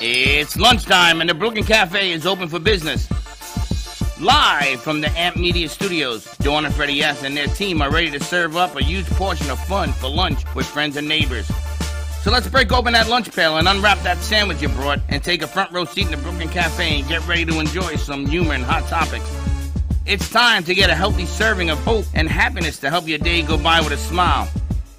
It's lunchtime and the Brooklyn Cafe is open for business. Live from the AMP Media Studios, Dawn and Freddie S. and their team are ready to serve up a huge portion of fun for lunch with friends and neighbors. So let's break open that lunch pail and unwrap that sandwich you brought and take a front row seat in the Brooklyn Cafe and get ready to enjoy some humor and hot topics. It's time to get a healthy serving of hope and happiness to help your day go by with a smile.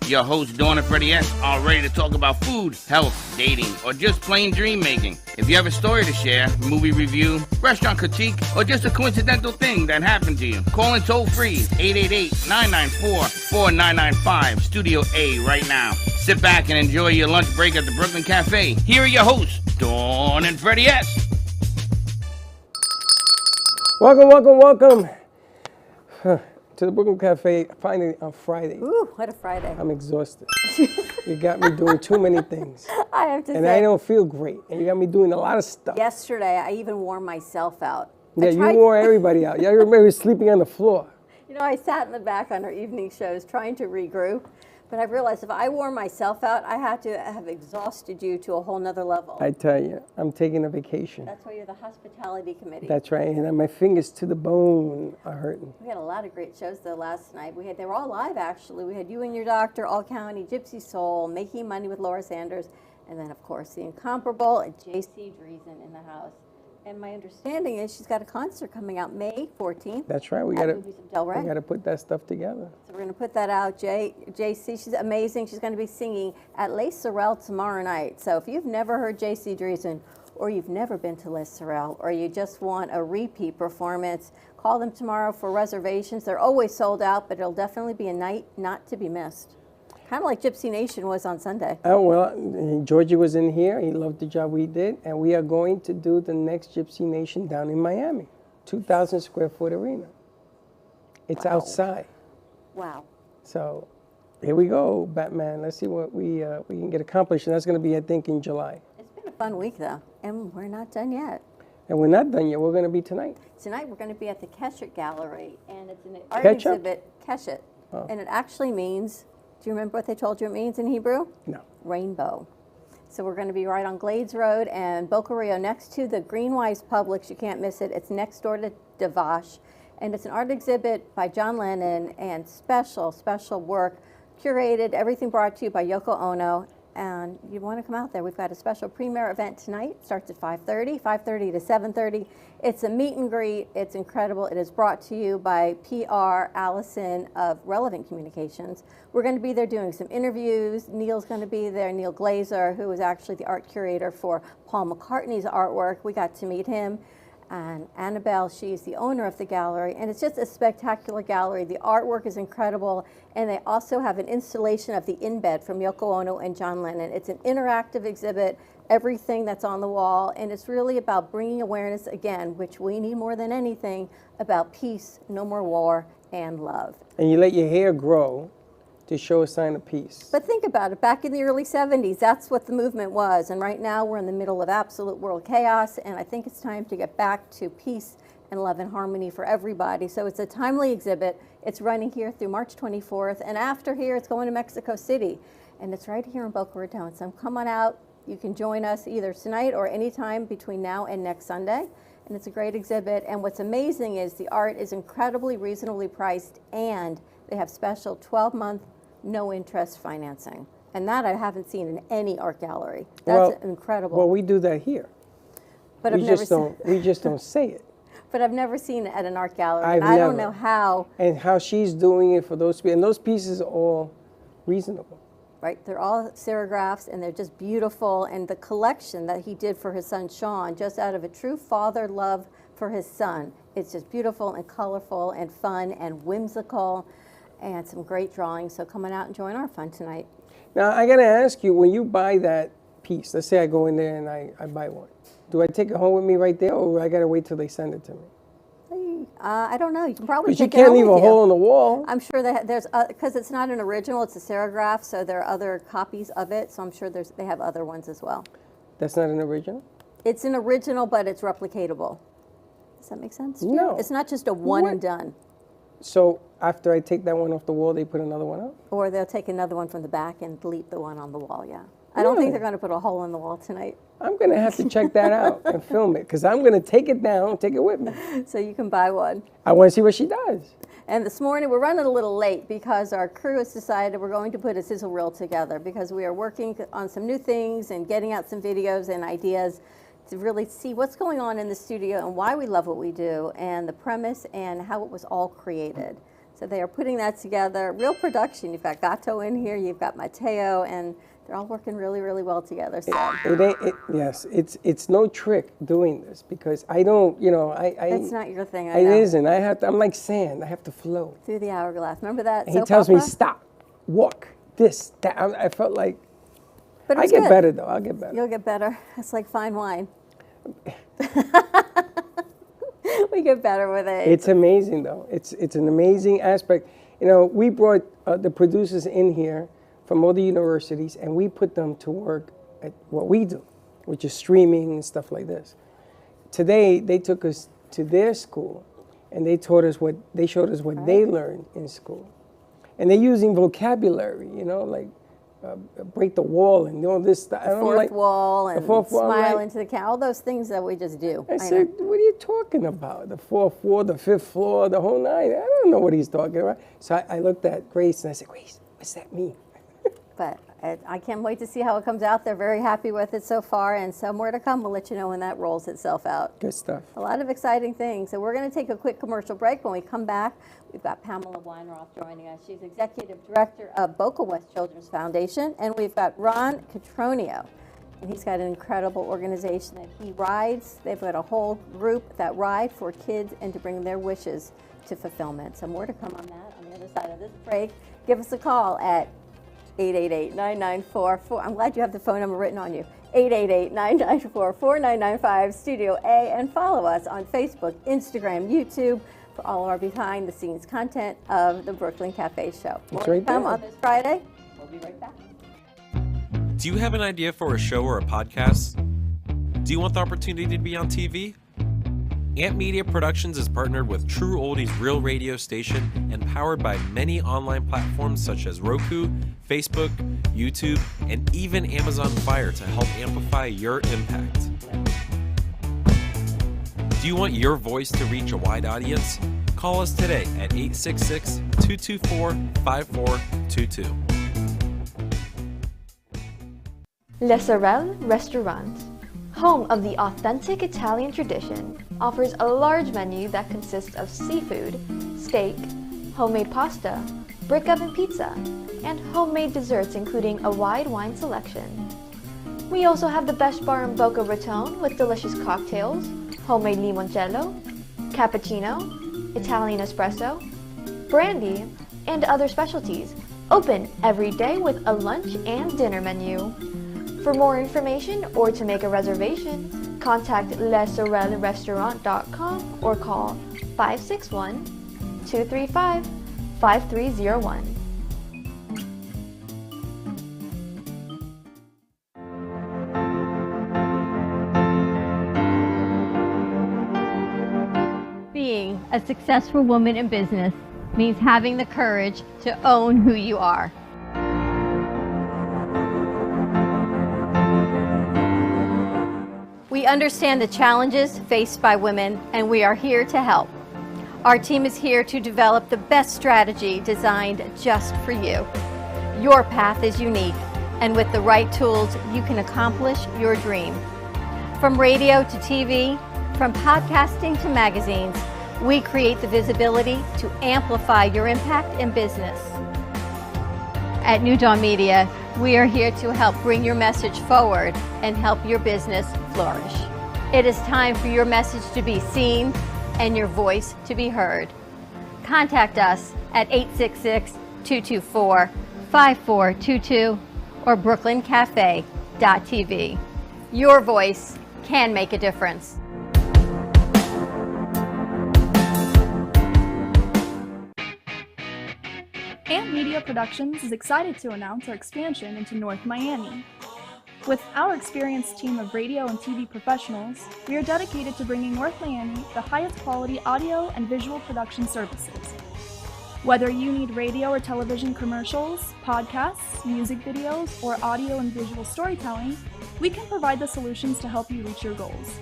Your hosts, Dawn and Freddie S., are ready to talk about food, health, dating, or just plain dream making. If you have a story to share, movie review, restaurant critique, or just a coincidental thing that happened to you, call in toll free 888-994-4995, Studio A right now. Sit back and enjoy your lunch break at the Brooklyn Cafe. Here are your hosts, Dawn and Freddie S. Welcome to the Brooklyn Cafe, finally on Friday. Ooh, what a Friday. I'm exhausted. You got me doing too many things. I have to say. And I don't feel great. And you got me doing a lot of stuff. Yesterday, I even wore myself out. Yeah, you wore everybody out. Yeah, I remember you sleeping on the floor. You know, I sat in the back on our evening shows trying to regroup. But I realized if I wore myself out, I had to have exhausted you to a whole nother level. I tell you, I'm taking a vacation. That's why you're the hospitality committee. That's right, and my fingers to the bone are hurting. We had a lot of great shows though last night. They were all live actually. We had You and Your Doctor, All County, Gypsy Soul, Making Money with Laura Sanders, and then of course the incomparable J.C. Dreesen in the house. And my understanding is she's got a concert coming out May 14th. That's right. We got to put that stuff together. So we're going to put that out. JC, she's amazing. She's going to be singing at Les Sorel tomorrow night. So if you've never heard JC Dreesen, or you've never been to Les Sorel, or you just want a repeat performance, call them tomorrow for reservations. They're always sold out, but it'll definitely be a night not to be missed. Kind of like Gypsy Nation was on Sunday. Oh, well, Georgie was in here. He loved the job we did. And we are going to do the next Gypsy Nation down in Miami. 2,000 square foot arena. It's outside. Wow. So here we go, Batman. Let's see what we can get accomplished. And that's going to be, I think, in July. It's been a fun week, though. And we're not done yet. And we're not done yet. We're going to be tonight. Tonight we're going to be at the Keshet Gallery. And it's an art exhibit. Keshet. Oh. And it actually means... Do you remember what they told you it means in Hebrew? No. Rainbow. So we're going to be right on Glades Road and Boca Rio next to the Greenwise Publix. You can't miss it. It's next door to Devash. And it's an art exhibit by John Lennon and special work curated, everything brought to you by Yoko Ono. And you want to come out there. We've got a special premiere event tonight. It starts at 5:30 to 7:30. It's a meet and greet. It's incredible. It is brought to you by PR Allison of Relevant Communications. We're going to be there doing some interviews. Neil's going to be there, Neil Glazer, who is actually the art curator for Paul McCartney's artwork. We got to meet him. And Annabelle, she's the owner of the gallery, and it's just a spectacular gallery. The artwork is incredible, and they also have an installation of the In Bed from Yoko Ono and John Lennon. It's an interactive exhibit, everything that's on the wall, and it's really about bringing awareness, again, which we need more than anything, about peace, no more war, and love. And you let your hair grow to show a sign of peace. But think about it, back in the early 70s, that's what the movement was. And right now we're in the middle of absolute world chaos. And I think it's time to get back to peace and love and harmony for everybody. So it's a timely exhibit. It's running here through March 24th. And after here, it's going to Mexico City. And it's right here in Boca Raton. So come on out. You can join us either tonight or anytime between now and next Sunday. And it's a great exhibit. And what's amazing is the art is incredibly reasonably priced. And they have special 12-month no interest financing. And that I haven't seen in any art gallery. That's incredible. Well, we do that here. But we just don't say it. But I've never seen it at an art gallery. I don't know how. And how she's doing it for those people. And those pieces are all reasonable. Right, they're all serigraphs and they're just beautiful. And the collection that he did for his son Sean, just out of a true father love for his son. It's just beautiful and colorful and fun and whimsical. And some great drawings, so come on out and join our fun tonight. Now, I got to ask you, when you buy that piece, let's say I go in there and I buy one, do I take it home with me right there, or I got to wait till they send it to me? I don't know. You can probably take it home with you. But you can't leave a hole in the wall. I'm sure that there's, because it's not an original, it's a serigraph, so there are other copies of it, so I'm sure they have other ones as well. That's not an original? It's an original, but it's replicatable. Does that make sense? No. It's not just a one and done. So after I take that one off the wall, they put another one up? Or they'll take another one from the back and delete the one on the wall, yeah. I don't Really? think they're going to put a hole in the wall tonight. I'm going to have to check that out and film it because I'm going to take it down, take it with me. So you can buy one. I want to see what she does. And this morning, we're running a little late because our crew has decided we're going to put a sizzle reel together because we are working on some new things and getting out some videos and ideas to really see what's going on in the studio and why we love what we do and the premise and how it was all created. So they are putting that together. Real production. You've got Gato in here, you've got Mateo, and they're all working really, really well together. So. Yes, it's no trick doing this because I don't, It's not your thing, I It know. isn't. I'm like sand. I have to flow. Through the hourglass. Remember that? And he soap tells me, opera? stop, walk, this, that. I felt like, But I it's get good. better though. I'll get better. You'll get better. It's like fine wine. We get better with it. It's amazing though. It's an amazing aspect. We brought the producers in here from all the universities and we put them to work at what we do, which is streaming and stuff like this. Today, they took us to their school and they showed us what they learned in school. And they're using vocabulary, like break the wall and all this stuff. Fourth wall and fourth wall, smile right. into the camera, all those things that we just do. I said, what are you talking about? The fourth floor, the fifth floor, the whole nine. I don't know what he's talking about. So I looked at Grace and I said, Grace, what's that mean? But I can't wait to see how it comes out. They're very happy with it so far, and some more to come. We'll let you know when that rolls itself out. Good stuff. A lot of exciting things. So we're going to take a quick commercial break. When we come back, we've got Pamela Weinroth joining us. She's Executive Director of Boca West Children's Foundation, and we've got Ron Catronio. And he's got an incredible organization that he rides. They've got a whole group that ride for kids and to bring their wishes to fulfillment. So more to come on that on the other side of this break. Give us a call at 888-994-4. I'm glad you have the phone number written on you. 888-994-4995, Studio A, and follow us on Facebook, Instagram, YouTube for all of our behind-the-scenes content of the Brooklyn Cafe Show. More to right come there. on this Friday. We'll be right back. Do you have an idea for a show or a podcast? Do you want the opportunity to be on TV? Ant Media Productions is partnered with True Oldies Real Radio Station and powered by many online platforms such as Roku, Facebook, YouTube, and even Amazon Fire to help amplify your impact. Do you want your voice to reach a wide audience? Call us today at 866-224-5422. Le Sorel Restaurant, home of the authentic Italian tradition, offers a large menu that consists of seafood, steak, homemade pasta, brick oven pizza, and homemade desserts including a wide wine selection. We also have the best bar in Boca Raton with delicious cocktails, homemade limoncello, cappuccino, Italian espresso, brandy, and other specialties, open every day with a lunch and dinner menu. For more information or to make a reservation, contact lesorelrestaurant.com or call 561-235-5301. Being a successful woman in business means having the courage to own who you are. We understand the challenges faced by women, and we are here to help. Our team is here to develop the best strategy designed just for you. Your path is unique, and with the right tools, you can accomplish your dream. From radio to TV, from podcasting to magazines, we create the visibility to amplify your impact in business. At New Dawn Media, we are here to help bring your message forward and help your business flourish. It is time for your message to be seen and your voice to be heard. Contact us at 866-224-5422 or brooklyncafe.tv. Your voice can make a difference. Ant Media Productions is excited to announce our expansion into North Miami. With our experienced team of radio and TV professionals, we are dedicated to bringing North Miami the highest quality audio and visual production services. Whether you need radio or television commercials, podcasts, music videos, or audio and visual storytelling, we can provide the solutions to help you reach your goals.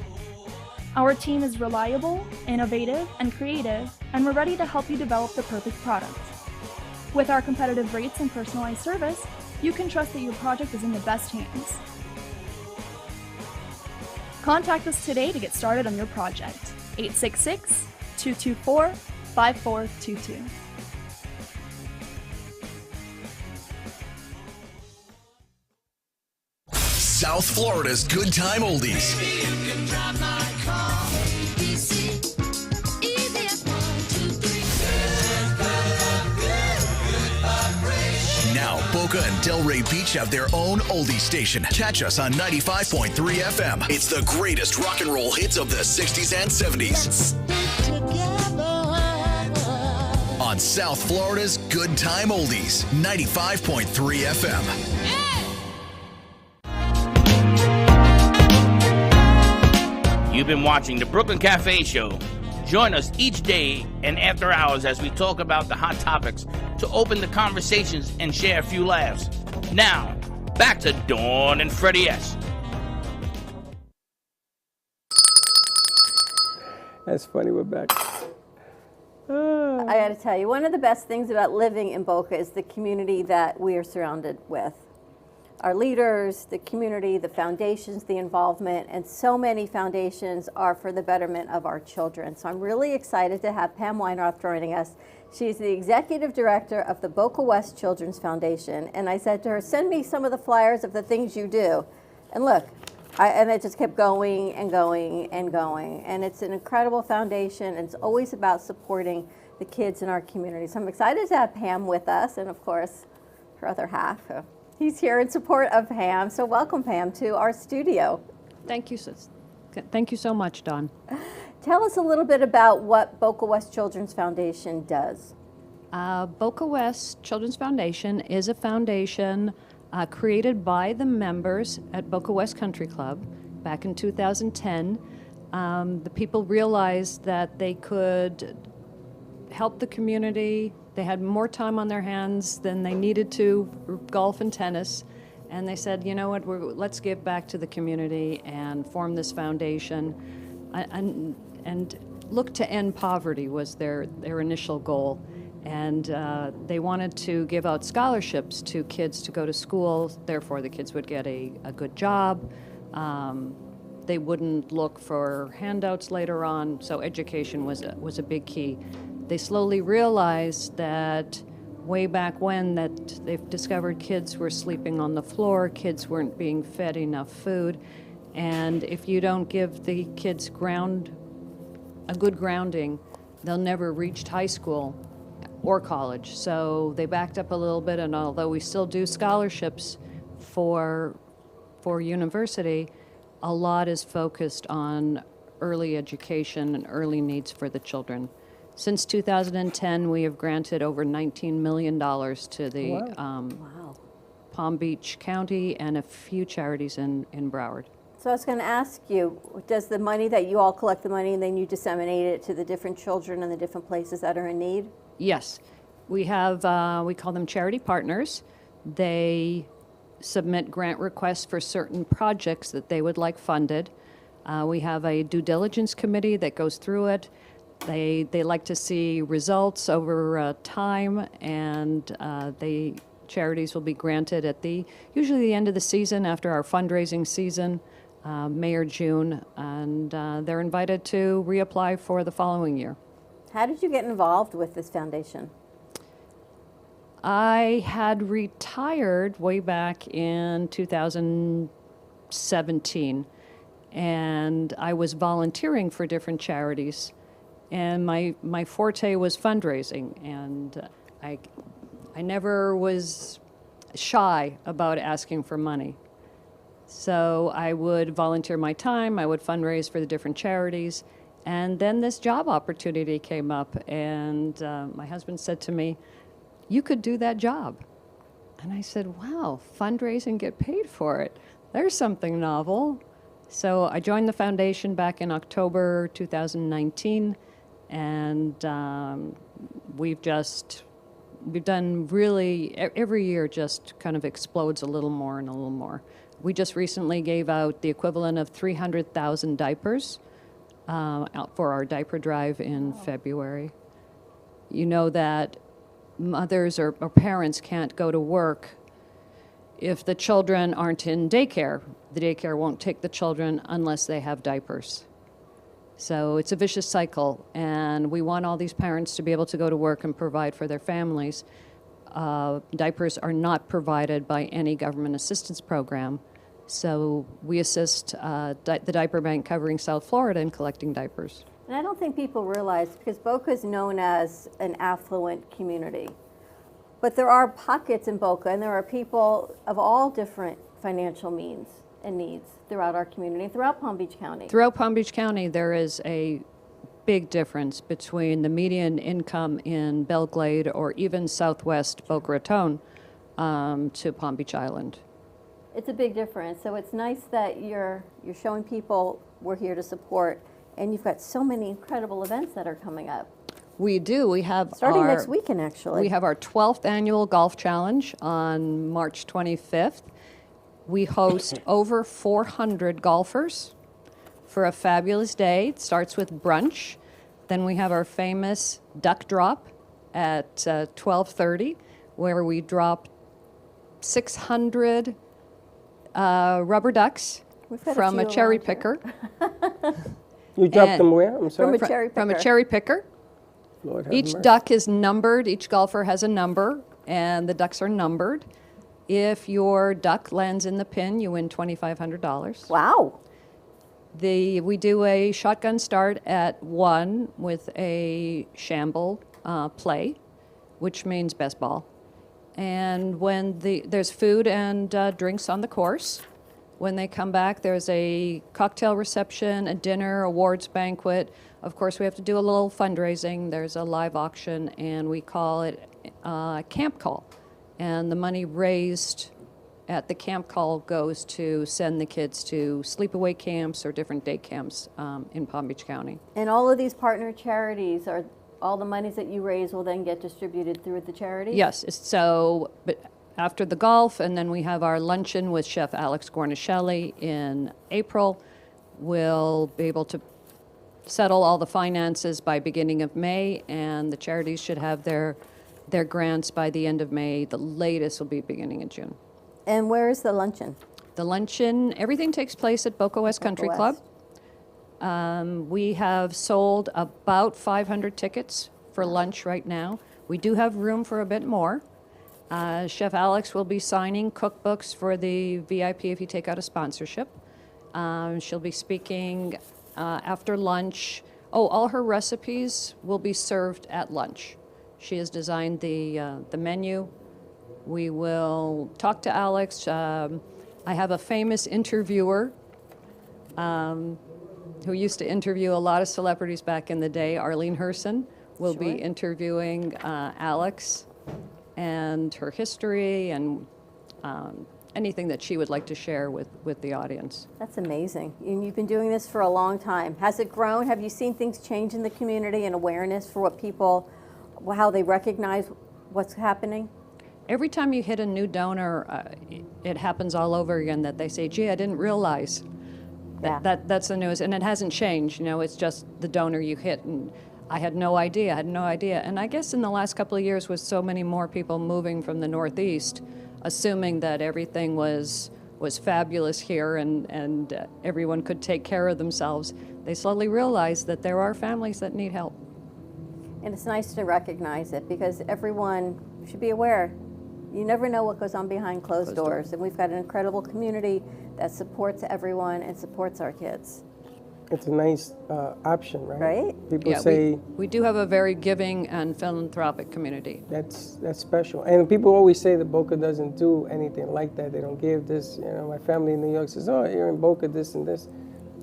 Our team is reliable, innovative, and creative, and we're ready to help you develop the perfect product. With our competitive rates and personalized service, you can trust that your project is in the best hands. Contact us today to get started on your project. 866-224-5422. South Florida's Good Time Oldies. Now, Boca and Delray Beach have their own oldie station. Catch us on 95.3 FM. It's the greatest rock and roll hits of the 60s and 70s. On South Florida's Good Time Oldies, 95.3 FM. You've been watching the Brooklyn Cafe Show. Join us each day and after hours as we talk about the hot topics to open the conversations and share a few laughs. Now, back to Dawn and Freddie S. That's funny, we're back. I got to tell you, one of the best things about living in Boca is the community that we are surrounded with. Our leaders, the community, the foundations, the involvement, and so many foundations are for the betterment of our children. So I'm really excited to have Pam Weinroth joining us. She's the executive director of the Boca West Children's Foundation. And I said to her, send me some of the flyers of the things you do. And look, and it just kept going and going and going. And it's an incredible foundation. And it's always about supporting the kids in our community. So I'm excited to have Pam with us, and of course, her other half. He's here in support of Pam. So welcome, Pam, to our studio. Thank you, sis. Thank you so much, Dawn. Tell us a little bit about what Boca West Children's Foundation does. Boca West Children's Foundation is a foundation created by the members at Boca West Country Club back in 2010. The people realized that they could help the community. They had more time on their hands than they needed to, golf and tennis. And they said, you know what, let's give back to the community and form this foundation. And look to end poverty was their initial goal. And they wanted to give out scholarships to kids to go to school. Therefore, the kids would get a good job. They wouldn't look for handouts later on. So education was a big key. They slowly realized that way back when that they've discovered kids were sleeping on the floor, kids weren't being fed enough food, and if you don't give the kids a good grounding, they'll never reach high school or college. So they backed up a little bit, and although we still do scholarships for university, a lot is focused on early education and early needs for the children. Since 2010, we have granted over $19 million to the Palm Beach County and a few charities in Broward. So I was going to ask you, does the money that you all collect the money and then you disseminate it to the different children and the different places that are in need? Yes. We have, we call them charity partners. They submit grant requests for certain projects that they would like funded. We have a due diligence committee that goes through it. They like to see results over time, and charities will be granted at usually the end of the season after our fundraising season, May or June, and they're invited to reapply for the following year. How did you get involved with this foundation? I had retired way back in 2017, and I was volunteering for different charities. And my forte was fundraising, and I never was shy about asking for money. So I would volunteer my time, I would fundraise for the different charities, and then this job opportunity came up, and my husband said to me, "You could do that job." And I said, "Wow, fundraise and get paid for it. There's something novel." So I joined the foundation back in October 2019. And we've just we've done really, every year just kind of explodes a little more and a little more. We just recently gave out the equivalent of 300,000 diapers out for our diaper drive in February. You know that mothers or parents can't go to work if the children aren't in daycare. The daycare won't take the children unless they have diapers. So it's a vicious cycle, and we want all these parents to be able to go to work and provide for their families. Diapers are not provided by any government assistance program, so we assist the Diaper Bank covering South Florida in collecting diapers. And I don't think people realize, because Boca is known as an affluent community, but there are pockets in Boca, and there are people of all different financial means and needs throughout our community, throughout Palm Beach County. Throughout Palm Beach County, there is a big difference between the median income in Belglade or even southwest Boca Raton to Palm Beach Island. It's a big difference. So it's nice that you're showing people we're here to support, and you've got so many incredible events that are coming up. We do. We have starting next weekend, actually. We have our 12th annual golf challenge on March 25th. We host over 400 golfers for a fabulous day. It starts with brunch. Then we have our famous duck drop at 12:30, where we drop 600 rubber ducks from a cherry picker. You dropped them where? I'm sorry. From a cherry picker. Lord have Each mercy. duck is numbered. Each golfer has a number, and the ducks are numbered. If your duck lands in the pin, you win $2,500. Wow. We do a shotgun start at 1 with a shamble play, which means best ball. And when there's food and drinks on the course. When they come back, there's a cocktail reception, a dinner, awards banquet. Of course, we have to do a little fundraising. There's a live auction, and we call it Camp Call. And the money raised at the Camp Call goes to send the kids to sleepaway camps or different day camps in Palm Beach County. And all of these partner charities, are all the monies that you raise will then get distributed through the charities? Yes. So but after the golf, and then we have our luncheon with Chef Alex Guarnaschelli in April. We'll be able to settle all the finances by beginning of May, and the charities should have their grants by the end of May. The latest will be beginning of June. And where is the luncheon? The luncheon, everything takes place at Boca West Country Club. We have sold about 500 tickets for lunch right now. We do have room for a bit more. Chef Alex will be signing cookbooks for the VIP if you take out a sponsorship. She'll be speaking after lunch. All her recipes will be served at lunch. She has designed the menu. We will talk to Alex. I have a famous interviewer who used to interview a lot of celebrities back in the day. Arlene Herson will be interviewing Alex and her history and anything that she would like to share with the audience. That's amazing. And you've been doing this for a long time. Has it grown? Have you seen things change in the community and awareness for what people, how they recognize what's happening? Every time you hit a new donor, it happens all over again that they say, gee, I didn't realize. That's the news. And it hasn't changed. You know, it's just the donor you hit. And I had no idea. And I guess in the last couple of years with so many more people moving from the Northeast, assuming that everything was fabulous here and everyone could take care of themselves, they slowly realized that there are families that need help. And it's nice to recognize it because everyone should be aware. You never know what goes on behind closed doors. And we've got an incredible community that supports everyone and supports our kids. It's a nice option, right? Right? People say we do have a very giving and philanthropic community. that's special. And people always say that Boca doesn't do anything like that. They don't give this. You know, my family in New York says, "Oh, you're in Boca, this and this."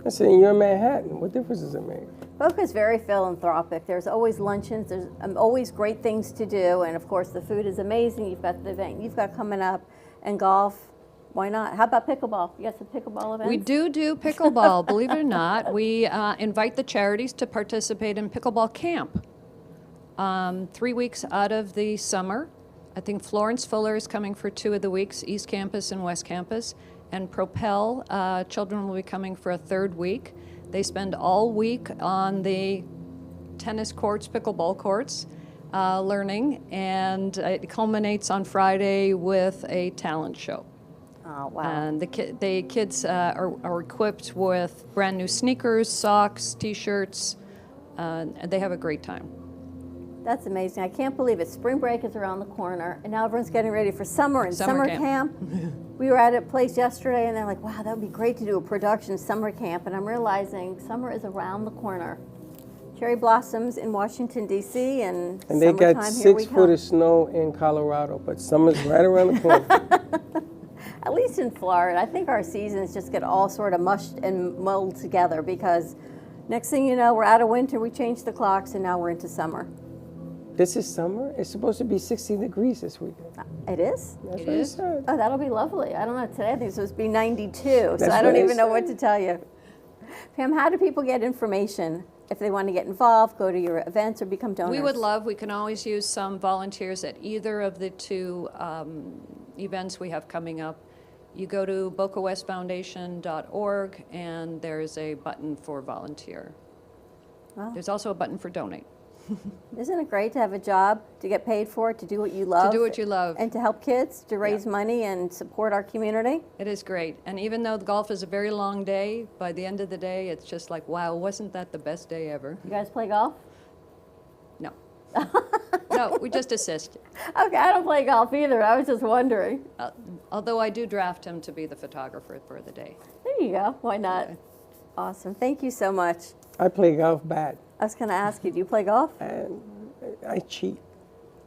I said, "You're in Manhattan. What difference does it make?" Boca is very philanthropic. There's always luncheons. There's always great things to do, and of course the food is amazing. You've got the event you've got coming up, and golf. Why not? How about pickleball? You got some pickleball events? We do pickleball, believe it or not. We invite the charities to participate in pickleball camp. 3 weeks out of the summer. I think Florence Fuller is coming for 2 of the weeks, East Campus and West Campus. And Propel, children will be coming for a 3rd week. They spend all week on the tennis courts, pickleball courts, learning, and it culminates on Friday with a talent show. Oh, wow. And the kids are equipped with brand new sneakers, socks, T-shirts, and they have a great time. That's amazing. I can't believe it. Spring break is around the corner, and now everyone's getting ready for summer and summer camp. We were at a place yesterday, and they're like, wow, that would be great to do a production summer camp. And I'm realizing summer is around the corner. Cherry blossoms in Washington, D.C., and they got 6 foot of snow in Colorado, but summer's right around the corner. At least in Florida. I think our seasons just get all sort of mushed and muddled together because next thing you know, we're out of winter, we changed the clocks, and now we're into summer. This is summer? It's supposed to be 60 degrees this weekend. It is? That's what it said. Oh, that'll be lovely. I don't know. Today I think it's supposed to be 92, so That's I don't what even it know said. what to tell you. Pam, how do people get information if they want to get involved, go to your events, or become donors? We can always use some volunteers at either of the 2 events we have coming up. You go to bocawestfoundation.org, and there's a button for volunteer. Wow. There's also a button for donate. Isn't it great to have a job, to get paid for it, to do what you love? To do what you love. And to help kids, to raise money and support our community? It is great. And even though the golf is a very long day, by the end of the day, it's just like, wow, wasn't that the best day ever? You guys play golf? No. No, we just assist. Okay, I don't play golf either. I was just wondering. Although I do draft him to be the photographer for the day. There you go. Why not? Okay. Awesome. Thank you so much. I play golf bad. I was going to ask you, do you play golf? And I cheat.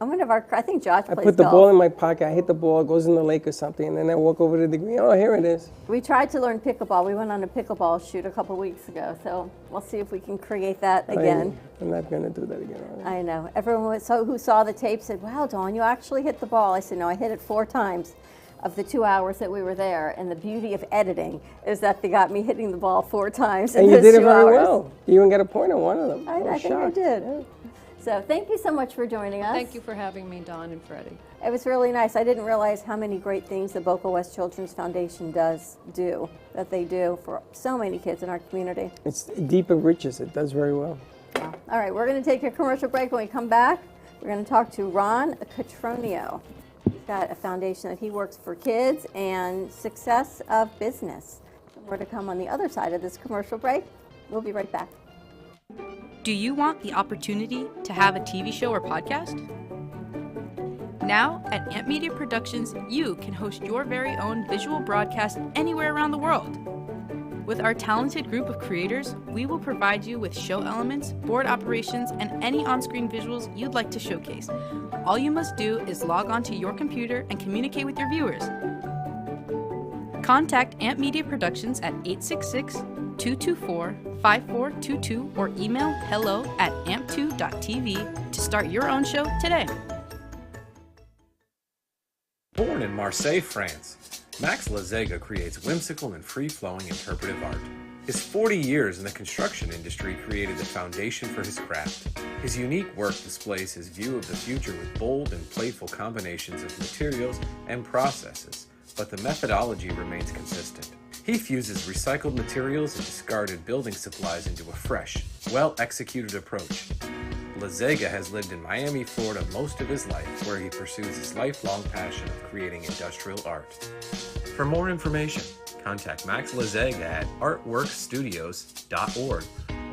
I'm one of our, I think Josh plays golf. I put the ball in my pocket, I hit the ball, it goes in the lake or something, and then I walk over to the green. Oh, here it is. We tried to learn pickleball. We went on a pickleball shoot a couple weeks ago, so we'll see if we can create that again. I'm not going to do that again. I know. Everyone who saw the tape said, wow, Dawn, you actually hit the ball. I said, no, I hit it 4 times of the 2 hours that we were there. And the beauty of editing is that they got me hitting the ball 4 times in And you those did it 2 very hours. well. You even got a point on one of them. I think I did. Yeah. So thank you so much for joining us. Thank you for having me, Dawn and Freddie. It was really nice. I didn't realize how many great things the Boca West Children's Foundation that they do for so many kids in our community. It's deep and riches. It does very well. Wow. All right, we're going to take a commercial break. When we come back, we're going to talk to Ron Catronio. He's got a foundation that he works for kids and success of business. More to come on the other side of this commercial break. We'll be right back. Do you want the opportunity to have a TV show or podcast? Now, at Amp Media Productions, you can host your very own visual broadcast anywhere around the world. With our talented group of creators, we will provide you with show elements, board operations, and any on-screen visuals you'd like to showcase. All you must do is log onto your computer and communicate with your viewers. Contact Amp Media Productions at 866-224-5422 or email hello@amp2.tv to start your own show today. Born in Marseille, France, Max Lazega creates whimsical and free-flowing interpretive art. His 40 years in the construction industry created the foundation for his craft. His unique work displays his view of the future with bold and playful combinations of materials and processes, but the methodology remains consistent. He fuses recycled materials and discarded building supplies into a fresh, well-executed approach. Lazega has lived in Miami, Florida most of his life, where he pursues his lifelong passion of creating industrial art. For more information, contact Max Lazega at artworkstudios.org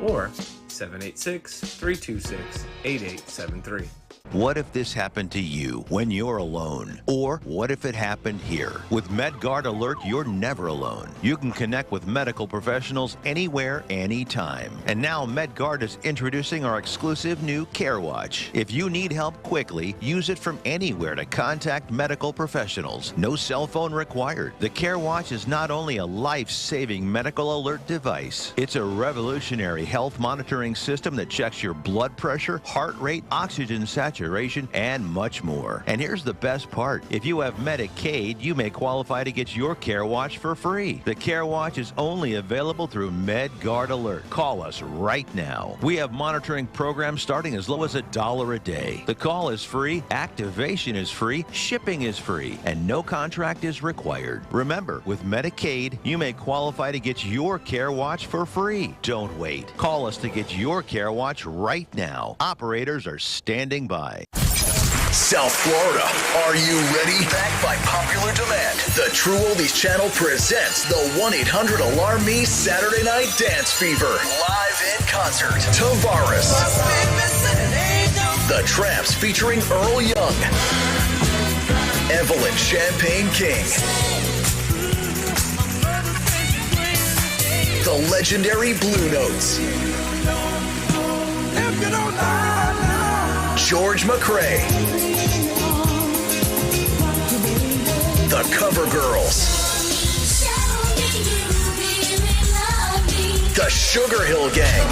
or 786-326-8873. What if this happened to you when you're alone? Or what if it happened here? With MedGuard Alert, you're never alone. You can connect with medical professionals anywhere, anytime. And now MedGuard is introducing our exclusive new Care Watch. If you need help quickly, use it from anywhere to contact medical professionals. No cell phone required. The Care Watch is not only a life-saving medical alert device, it's a revolutionary health monitoring system that checks your blood pressure, heart rate, oxygen saturation, maturation, and much more. And here's the best part. If you have Medicaid, you may qualify to get your Care Watch for free. The Care Watch is only available through MedGuard Alert. Call us right now. We have monitoring programs starting as low as $1 a day. The call is free, activation is free, shipping is free, and no contract is required. Remember, with Medicaid, you may qualify to get your Care Watch for free. Don't wait. Call us to get your Care Watch right now. Operators are standing by. South Florida, are you ready? Backed by popular demand, the True Oldies channel presents the 1-800-ALARM-ME Saturday Night Dance Fever. Live in concert, Tavares. The Tramps featuring Earl Young. Evelyn Champagne King. The legendary Blue Notes. George McRae. The Cover Girls. The Sugar Hill Gang.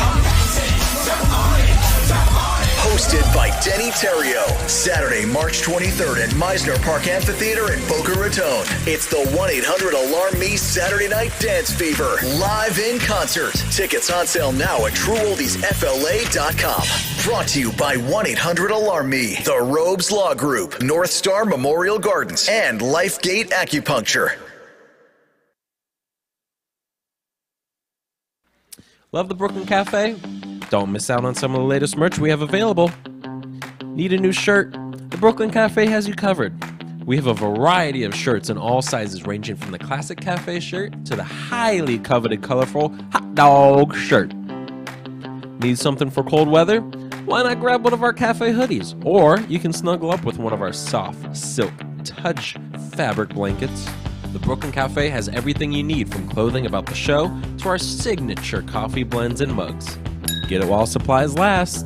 Hosted by Denny Terrio. Saturday, March 23rd at Meisner Park Amphitheater in Boca Raton. It's the 1-800-ALARM-ME Saturday Night Dance Fever. Live in concert. Tickets on sale now at TrueOldiesFLA.com. Brought to you by 1-800-ALARM-ME, The Robes Law Group, North Star Memorial Gardens, and Lifegate Acupuncture. Love the Brooklyn Cafe? Don't miss out on some of the latest merch we have available. Need a new shirt? The Brooklyn Cafe has you covered. We have a variety of shirts in all sizes, ranging from the classic cafe shirt to the highly coveted colorful hot dog shirt. Need something for cold weather? Why not grab one of our cafe hoodies? Or you can snuggle up with one of our soft silk touch fabric blankets. The Brooklyn Cafe has everything you need, from clothing about the show to our signature coffee blends and mugs. Get it while supplies last.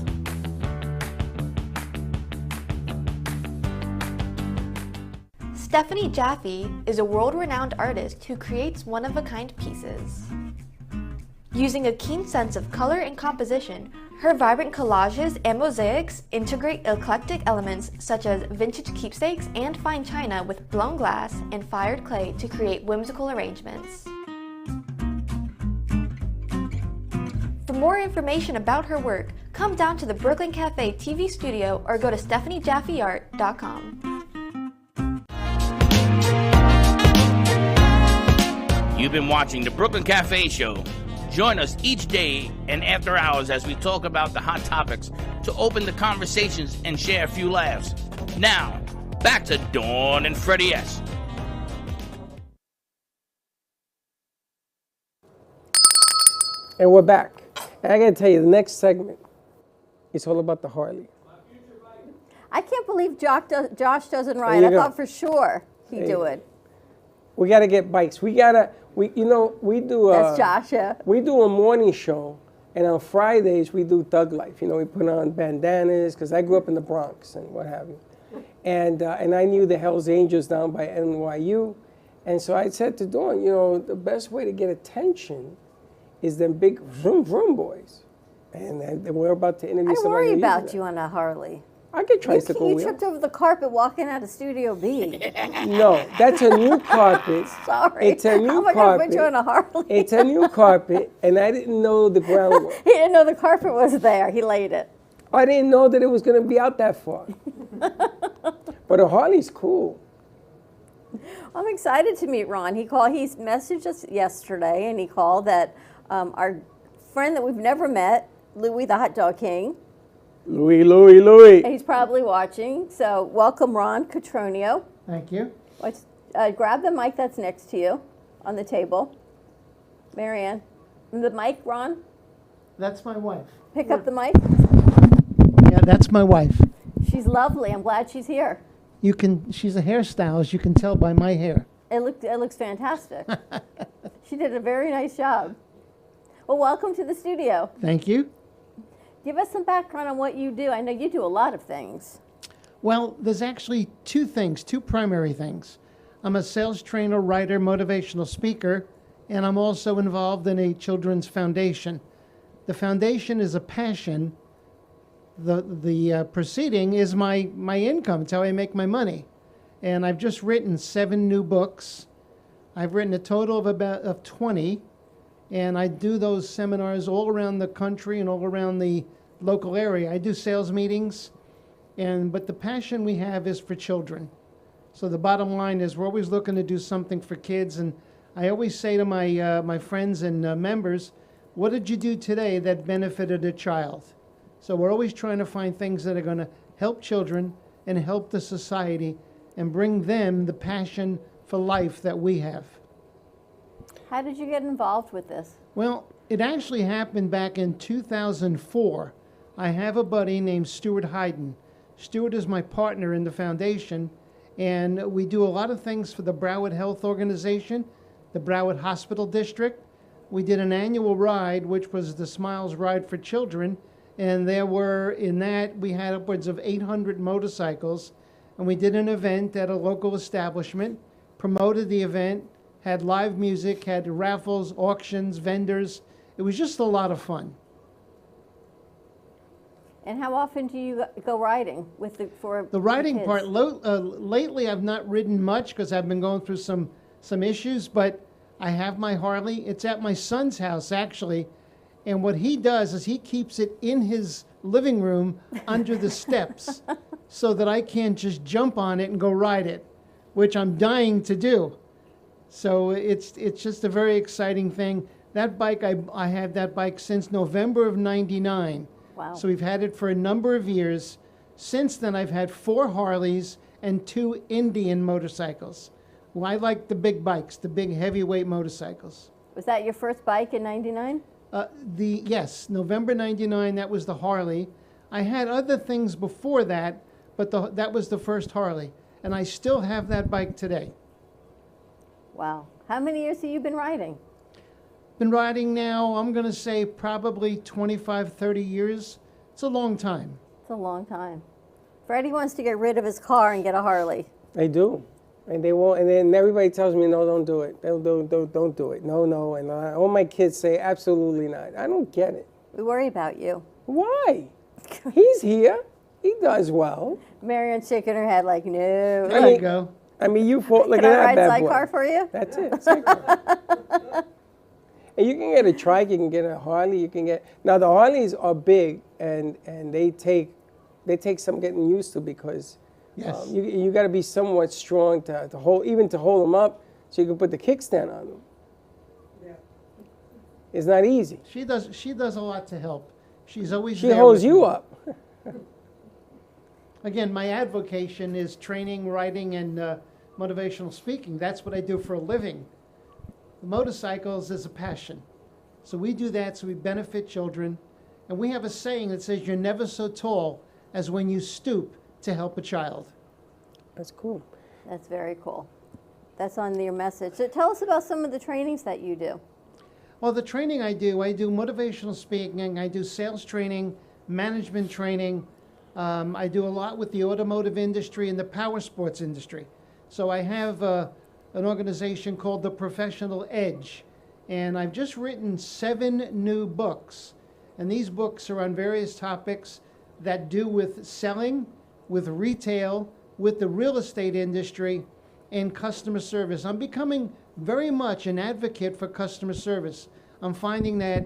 Stephanie Jaffe is a world-renowned artist who creates one-of-a-kind pieces. Using a keen sense of color and composition, her vibrant collages and mosaics integrate eclectic elements such as vintage keepsakes and fine china with blown glass and fired clay to create whimsical arrangements. For more information about her work, come down to the Brooklyn Cafe TV studio or go to StephanieJaffeArt.com. You've been watching the Brooklyn Cafe Show. Join us each day and after hours as we talk about the hot topics to open the conversations and share a few laughs. Now, back to Dawn and Freddie S. And we're back. And I got to tell you, the next segment is all about the Harley. I can't believe Josh doesn't ride. I thought for sure he'd do it. We got to get bikes. We do That's Josh, yeah. We do a morning show, and on Fridays we do Thug Life. You know, we put on bandanas, because I grew up in the Bronx and what have you. And I knew the Hells Angels down by NYU. And so I said to Dawn, you know, the best way to get attention is them big vroom vroom boys. And we're about to interview somebody. I worry about you on a Harley. I get tricycle wheel. You tripped over the carpet walking out of Studio B. No, that's a new carpet. Sorry. It's a new How am I carpet. going to put you on a Harley? It's a new carpet, and I didn't know the groundwork. He didn't know the carpet was there. He laid it. I didn't know that it was going to be out that far. But a Harley's cool. I'm excited to meet Ron. He messaged us yesterday, and he called that our friend that we've never met, Louie the Hot Dog King. Louie. He's probably watching. So welcome, Ron Catronio. Thank you. Let's grab the mic that's next to you on the table. Marianne, the mic, Ron? That's my wife. Pick up the mic. Yeah, that's my wife. She's lovely. I'm glad she's here. She's a hairstylist. You can tell by my hair. It looks fantastic. She did a very nice job. Well, welcome to the studio. Thank you. Give us some background on what you do. I know you do a lot of things. Well, there's actually two primary things. I'm a sales trainer, writer, motivational speaker, and I'm also involved in a children's foundation. The foundation is a passion the proceeding is my income. It's how I make my money. And I've just written 7 new books. I've written a total of 20, and I do those seminars all around the country and all around the local area. I do sales meetings, but the passion we have is for children. So the bottom line is we're always looking to do something for kids, and I always say to my friends and members, what did you do today that benefited a child? So we're always trying to find things that are going to help children and help the society and bring them the passion for life that we have. How did you get involved with this? Well, it actually happened back in 2004. I have a buddy named Stuart Hayden. Stuart is my partner in the foundation, and we do a lot of things for the Broward Health Organization, the Broward Hospital District. We did an annual ride, which was the Smiles Ride for Children, and we had upwards of 800 motorcycles, and we did an event at a local establishment, promoted the event, had live music, had raffles, auctions, vendors. It was just a lot of fun. And how often do you go riding for the riding kids? part? Lately, I've not ridden much because I've been going through some issues. But I have my Harley. It's at my son's house actually, and what he does is he keeps it in his living room under the steps, so that I can't just jump on it and go ride it, which I'm dying to do. So it's just a very exciting thing. That bike, I had that bike since November of '99. Wow. So we've had it for a number of years. Since then, I've had 4 Harleys and 2 Indian motorcycles. Well, I like the big bikes, the big heavyweight motorcycles. Was that your first bike in '99? Yes, November '99, that was the Harley. I had other things before that, but that was the first Harley. And I still have that bike today. Wow. How many years have you been riding? Been riding now, I'm going to say probably 25, 30 years. It's a long time. It's a long time. Freddie wants to get rid of his car and get a Harley. They do. And they won't, and then everybody tells me, no, don't do it. Don't do it. No. And all my kids say, absolutely not. I don't get it. We worry about you. Why? He's here. He does well. Marion's shaking her head like, no. There you go. I mean, you fought. Look Can at I that ride bad boy. sidecar for you? That's it. Sidecar. And you can get a trike. You can get a Harley. You can get now the Harleys are big and they take some getting used to because Yes. you got to be somewhat strong to hold them up so you can put the kickstand on them. Yeah. It's not easy. She does a lot to help. She's always She there holds with you me. up. Again, my avocation is training, writing, and motivational speaking. That's what I do for a living. The motorcycles is a passion. So we do that so we benefit children. And we have a saying that says, you're never so tall as when you stoop to help a child. That's cool. That's very cool. That's on your message. So tell us about some of the trainings that you do. Well, the training I do motivational speaking, I do sales training, management training. I do a lot with the automotive industry and the power sports industry. So I have an organization called The Professional Edge, and I've just written 7 new books. And these books are on various topics that do with selling, with retail, with the real estate industry, and customer service. I'm becoming very much an advocate for customer service. I'm finding that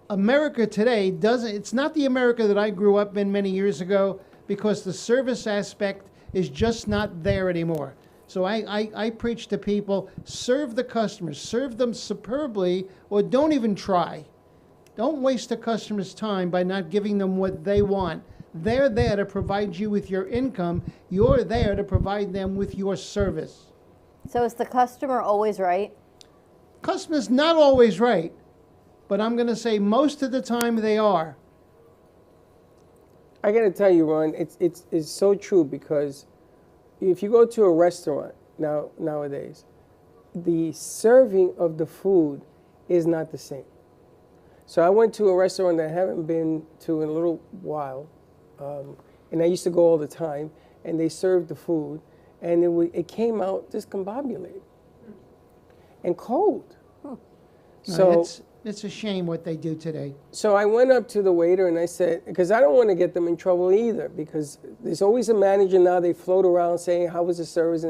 America today it's not the America that I grew up in many years ago, because the service aspect is just not there anymore. So I preach to people, serve the customers, serve them superbly, or don't even try. Don't waste the customer's time by not giving them what they want. They're there to provide you with your income. You're there to provide them with your service. So is the customer always right? Customer's not always right, but I'm going to say most of the time they are. I got to tell you, Ron, it's so true, because if you go to a restaurant nowadays, the serving of the food is not the same. So I went to a restaurant that I haven't been to in a little while, and I used to go all the time, and they served the food, and it came out discombobulated and cold. So It's a shame what they do today. So I went up to the waiter and I said, because I don't want to get them in trouble either, because there's always a manager now, they float around saying, how was the service?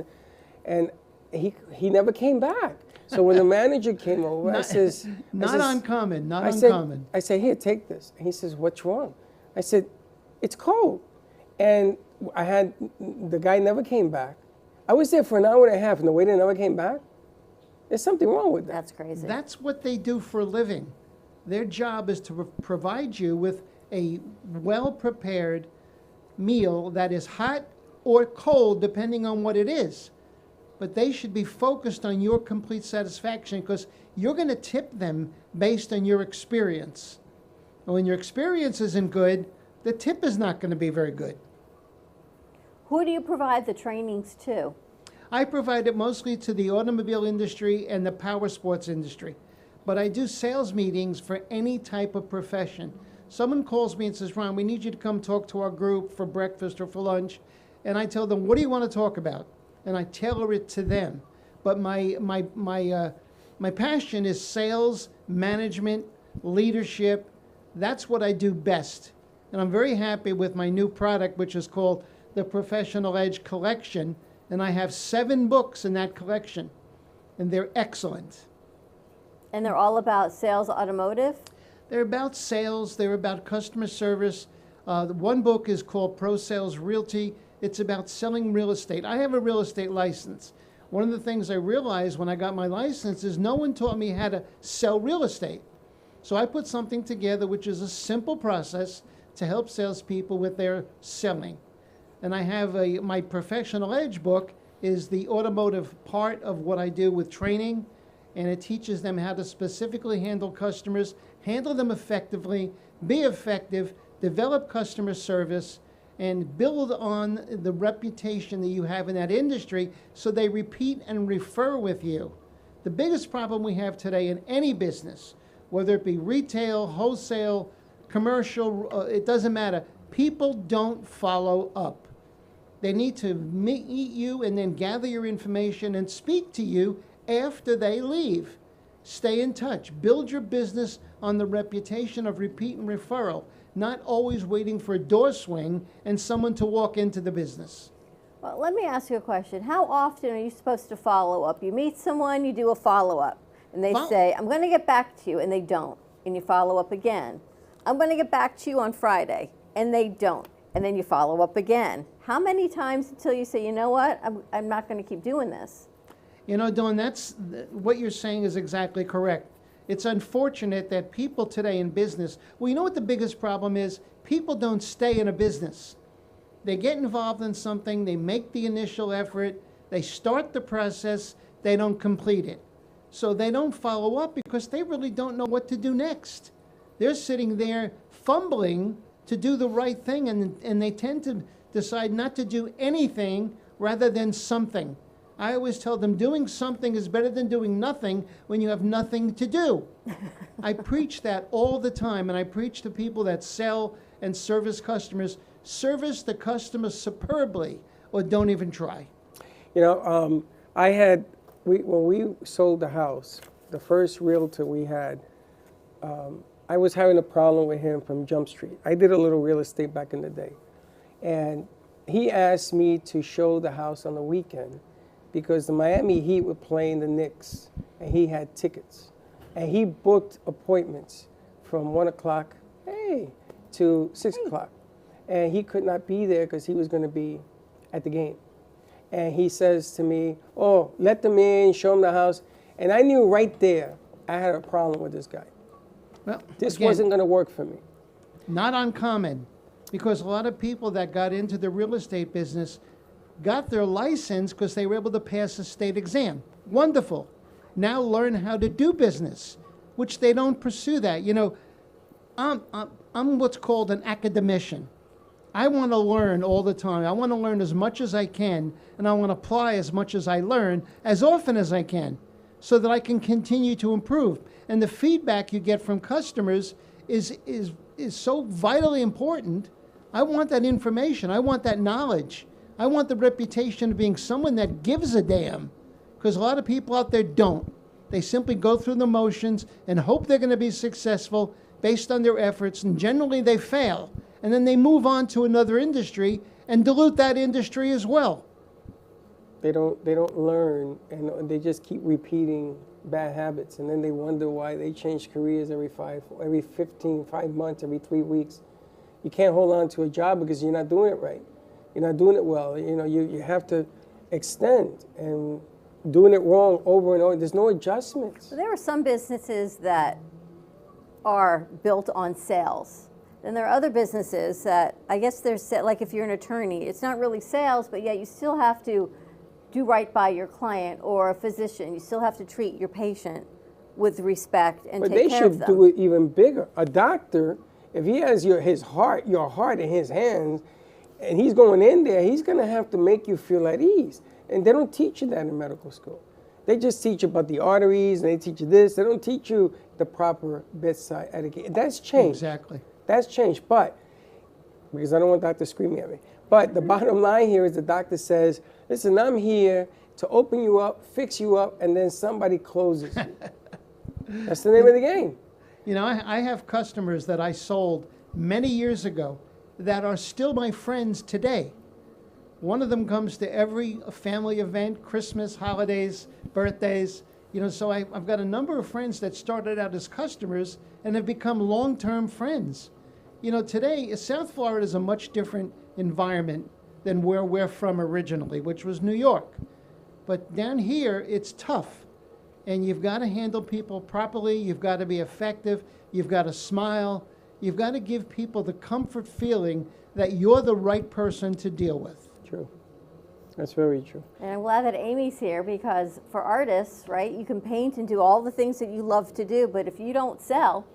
And he never came back. So when the manager came over, I says... Not uncommon. I said, here, take this. And he says, what's wrong? I said, it's cold. And the guy never came back. I was there for an hour and a half and the waiter never came back. There's something wrong with that. That's crazy. That's what they do for a living. Their job is to provide you with a well-prepared meal that is hot or cold, depending on what it is. But they should be focused on your complete satisfaction, because you're going to tip them based on your experience. And when your experience isn't good, the tip is not going to be very good. Who do you provide the trainings to? I provide it mostly to the automobile industry and the power sports industry. But I do sales meetings for any type of profession. Someone calls me and says, Ron, we need you to come talk to our group for breakfast or for lunch. And I tell them, what do you want to talk about? And I tailor it to them. But my passion is sales, management, leadership. That's what I do best. And I'm very happy with my new product, which is called the Professional Edge Collection. And I have 7 books in that collection, and they're excellent. And they're all about sales automotive? They're about sales. They're about customer service. One book is called Pro Sales Realty. It's about selling real estate. I have a real estate license. One of the things I realized when I got my license is no one taught me how to sell real estate. So I put something together which is a simple process to help salespeople with their selling. And I have my Professional Edge book is the automotive part of what I do with training, and it teaches them how to specifically handle customers, handle them effectively, be effective, develop customer service, and build on the reputation that you have in that industry so they repeat and refer with you. The biggest problem we have today in any business, whether it be retail, wholesale, commercial, it doesn't matter. People don't follow up. They need to meet you and then gather your information and speak to you after they leave. Stay in touch. Build your business on the reputation of repeat and referral, not always waiting for a door swing and someone to walk into the business. Well, let me ask you a question. How often are you supposed to follow up? You meet someone, you do a follow-up, and they say, I'm going to get back to you, and they don't, and you follow up again. I'm going to get back to you on Friday, and they don't, and then you follow up again. How many times until you say, you know what, I'm not going to keep doing this? You know, Dawn, what you're saying is exactly correct. It's unfortunate that people today in business, well, you know what the biggest problem is? People don't stay in a business. They get involved in something, they make the initial effort, they start the process, they don't complete it. So they don't follow up because they really don't know what to do next. They're sitting there fumbling to do the right thing, and they tend to decide not to do anything rather than something. I always tell them doing something is better than doing nothing when you have nothing to do. I preach that all the time, and I preach to people that sell and service customers, service the customer superbly or don't even try. You know, when we sold the house, the first realtor we had, I was having a problem with him from Jump Street. I did a little real estate back in the day. And he asked me to show the house on the weekend because the Miami Heat were playing the Knicks, and he had tickets. And he booked appointments from 1 o'clock, to 6 o'clock. And he could not be there because he was going to be at the game. And he says to me, oh, let them in, show them the house. And I knew right there I had a problem with this guy. Well, this wasn't going to work for me. Not uncommon, because a lot of people that got into the real estate business got their license because they were able to pass a state exam. Wonderful. Now learn how to do business, which they don't pursue that. You know, I'm what's called an academician. I want to learn all the time. I want to learn as much as I can, and I want to apply as much as I learn as often as I can so that I can continue to improve. And the feedback you get from customers is so vitally important. I want that information. I want that knowledge. I want the reputation of being someone that gives a damn, because a lot of people out there don't. They simply go through the motions and hope they're going to be successful based on their efforts, and generally they fail. And then they move on to another industry and dilute that industry as well. They don't learn, and they just keep repeating bad habits, and then they wonder why they change careers every 5 months, every 3 weeks. You can't hold on to a job because you're not doing it right. You're not doing it well. You have to extend, and doing it wrong over and over. There's no adjustments. There are some businesses that are built on sales. Then there are other businesses that, I guess there's, like if you're an attorney, it's not really sales, but yet you still have to do right by your client, or a physician. You still have to treat your patient with respect and take care of them. But they should do it even bigger. A doctor, if he has your heart in his hands, and he's going in there, he's going to have to make you feel at ease. And they don't teach you that in medical school. They just teach you about the arteries, and they teach you this. They don't teach you the proper bedside etiquette. That's changed. Exactly. That's changed, but, because I don't want doctors screaming at me, but the bottom line here is the doctor says, listen, I'm here to open you up, fix you up, and then somebody closes you. That's the name of the game. You know, I have customers that I sold many years ago that are still my friends today. One of them comes to every family event, Christmas, holidays, birthdays. So I've got a number of friends that started out as customers and have become long-term friends. Today, South Florida is a much different environment than where we're from originally, which was New York. But down here, it's tough. And you've got to handle people properly. You've got to be effective. You've got to smile. You've got to give people the comfort feeling that you're the right person to deal with. True. That's very true. And I'm glad that Amy's here, because for artists, right, you can paint and do all the things that you love to do, but if you don't sell,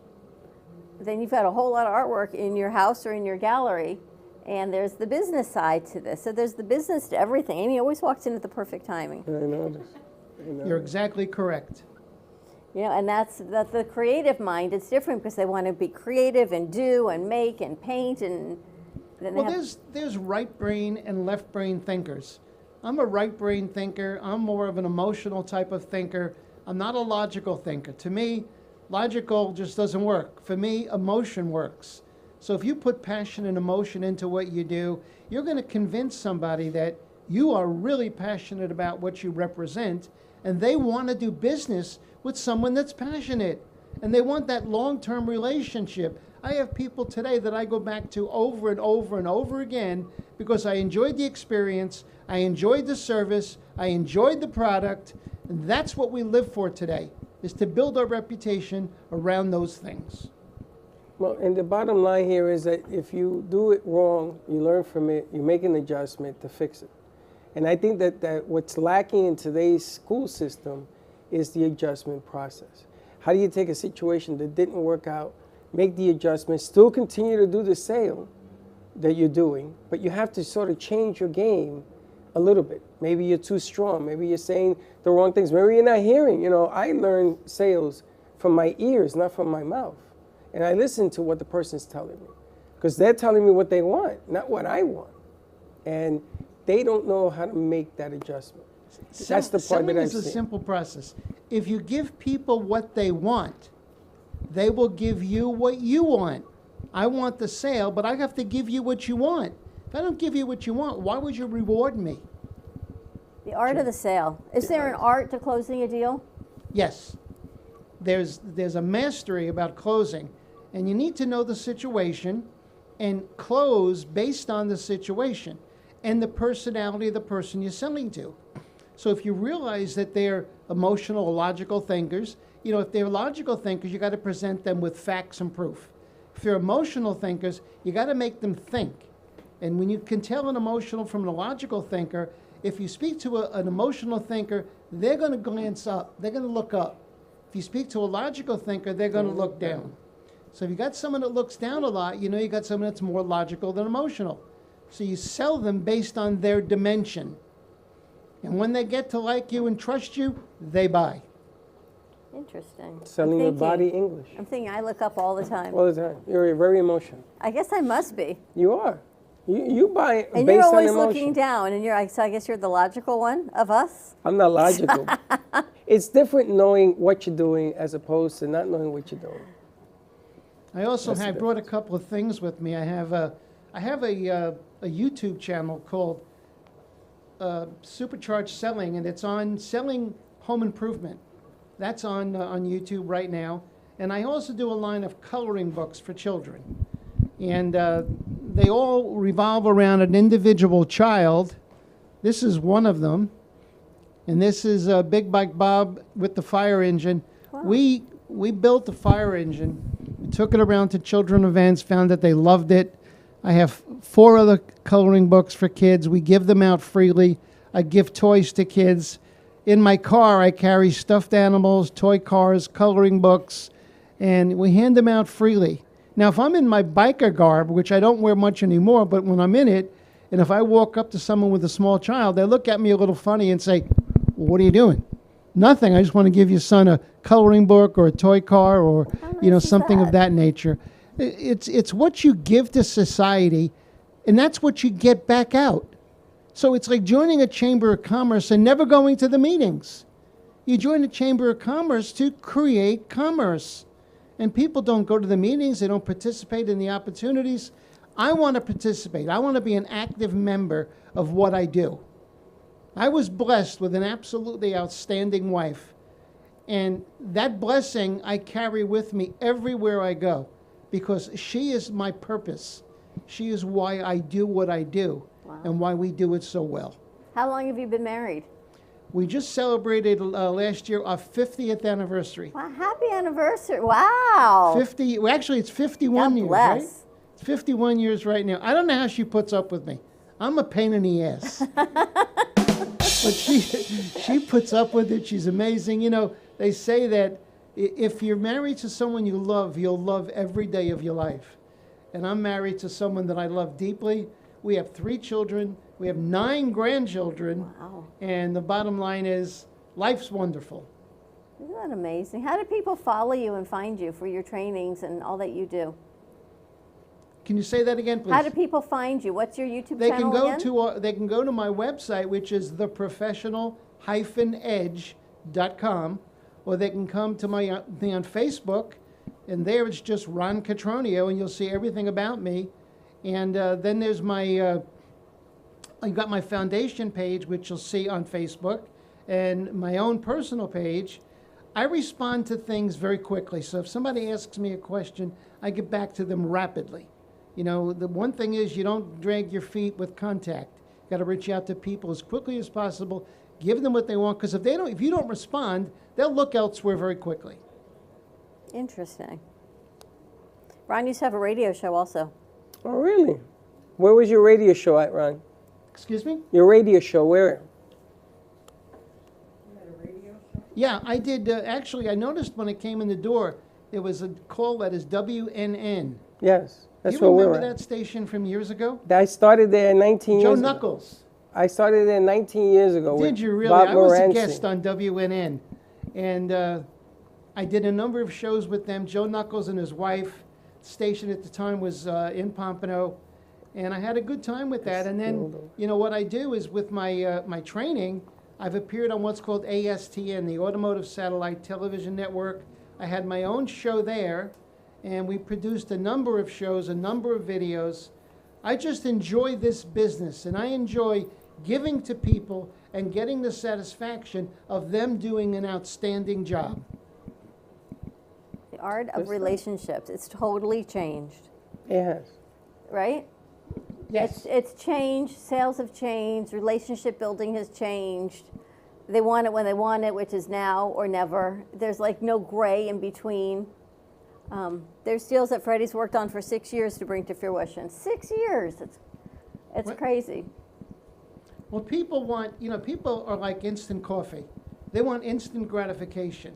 then you've got a whole lot of artwork in your house or in your gallery, and there's the business side to this. So there's the business to everything. Amy always walks in at the perfect timing. I know this. You're exactly correct. And that's the creative mind. It's different because they want to be creative and do and make and paint, and then there's right brain and left brain thinkers. I'm a right brain thinker. I'm more of an emotional type of thinker. I'm not a logical thinker. To me, logical just doesn't work. For me, emotion works. So if you put passion and emotion into what you do, you're going to convince somebody that you are really passionate about what you represent, and they want to do business with someone that's passionate, and they want that long-term relationship. I have people today that I go back to over and over and over again because I enjoyed the experience, I enjoyed the service, I enjoyed the product, and that's what we live for today, is to build our reputation around those things. Well, and the bottom line here is that if you do it wrong, you learn from it, you make an adjustment to fix it. And I think that what's lacking in today's school system is the adjustment process. How do you take a situation that didn't work out, make the adjustment, still continue to do the sale that you're doing, but you have to sort of change your game a little bit. Maybe you're too strong. Maybe you're saying the wrong things. Maybe you're not hearing. I learned sales from my ears, not from my mouth. And I listen to what the person's telling me, because they're telling me what they want, not what I want. And they don't know how to make that adjustment. That's the part that I've seen. Selling is a simple process. If you give people what they want, they will give you what you want. I want the sale, but I have to give you what you want. If I don't give you what you want, why would you reward me? The art of the sale. Is there an art to closing a deal? Yes. There's a mastery about closing, and you need to know the situation and close based on the situation and the personality of the person you're selling to. So if you realize that they're emotional or logical thinkers, if they're logical thinkers, you got to present them with facts and proof. If they're emotional thinkers, you got to make them think. And when you can tell an emotional from a logical thinker, if you speak to an emotional thinker, they're going to glance up. They're going to look up. If you speak to a logical thinker, they're going to look down. So if you got someone that looks down a lot, you got someone that's more logical than emotional. So you sell them based on their dimension. And when they get to like you and trust you, they buy. Interesting. Selling your body English. I'm thinking I look up all the time. All the time. You're very emotional. I guess I must be. You are. You buy and based you're always on emotion. looking down, and so I guess you're the logical one of us? I'm not logical. it's different knowing what you're doing as opposed to not knowing what you're doing. I also That's the brought a couple of things with me. I have a YouTube channel called Supercharged Selling, and it's on selling home improvement. That's on YouTube right now. And I also do a line of coloring books for children. And they all revolve around an individual child. This is one of them. And this is Big Bike Bob with the fire engine. Wow. We built the fire engine. We took it around to children events, found that they loved it. I have 4 other coloring books for kids. We give them out freely. I give toys to kids. In my car, I carry stuffed animals, toy cars, coloring books, and we hand them out freely. Now, if I'm in my biker garb, which I don't wear much anymore, but when I'm in it, and if I walk up to someone with a small child, they look at me a little funny and say, "What are you doing?" Nothing. I just want to give your son a coloring book or a toy car or something of that nature. It's what you give to society, and that's what you get back out. So it's like joining a chamber of commerce and never going to the meetings. You join a chamber of commerce to create commerce. And people don't go to the meetings. They don't participate in the opportunities. I want to participate. I want to be an active member of what I do. I was blessed with an absolutely outstanding wife. And that blessing I carry with me everywhere I go because she is my purpose. She is why I do what I do. Wow. And why we do it so well. How long have you been married? We just celebrated last year our 50th anniversary. Wow, happy anniversary. Wow. 50, well, actually it's 51 God years, bless. right? It's 51 years right now. I don't know how she puts up with me. I'm a pain in the ass. But she puts up with it. She's amazing. You know, they say that if you're married to someone you love, you'll love every day of your life. And I'm married to someone that I love deeply. We have 3 children. We have 9 grandchildren. Wow. And the bottom line is, life's wonderful. Isn't that amazing? How do people follow you and find you for your trainings and all that you do? Can you say that again, please? How do people find you? What's your YouTube They channel can go again? to they can go to my website, which is theprofessional-edge.com, or they can come to me on Facebook, and there it's just Ron Catronio, and you'll see everything about me. And then there's my I've got my foundation page, which you'll see on Facebook, and my own personal page. I respond to things very quickly, so if somebody asks me a question, I get back to them rapidly. You know, the one thing is you don't drag your feet with contact. You got to reach out to people as quickly as possible, give them what they want, because if you don't respond, they'll look elsewhere very quickly. Interesting. Ron used to have a radio show also. Oh, really? Where was your radio show at, Ron? Excuse me? Your radio show, where? Yeah, I did. Actually, I noticed when it came in the door, there was a call that is WNN. Yes, that's Do you where we're remember at. that station from years ago? I started there 19 Joe years ago. Knuckles. I started there 19 years ago. Did with you really? Bob I was a Moranci. guest on WNN. And I did a number of shows with them. Joe Knuckles and his wife. The station at the time was in Pompano. And I had a good time with that. And then, you know, what I do is with my my training, I've appeared on what's called ASTN, the Automotive Satellite Television Network. I had my own show there, and we produced a number of shows, a number of videos. I just enjoy this business, and I enjoy giving to people and getting the satisfaction of them doing an outstanding job. The art of relationships. It's totally changed. Yes. Right? Yes. It's changed. Sales have changed. Relationship building has changed. They want it when they want it, which is now or never. There's like no gray in between. There's deals that Freddie's worked on for 6 years to bring to fruition. 6 years. It's crazy. Well, people want, you know, people are like instant coffee. They want instant gratification.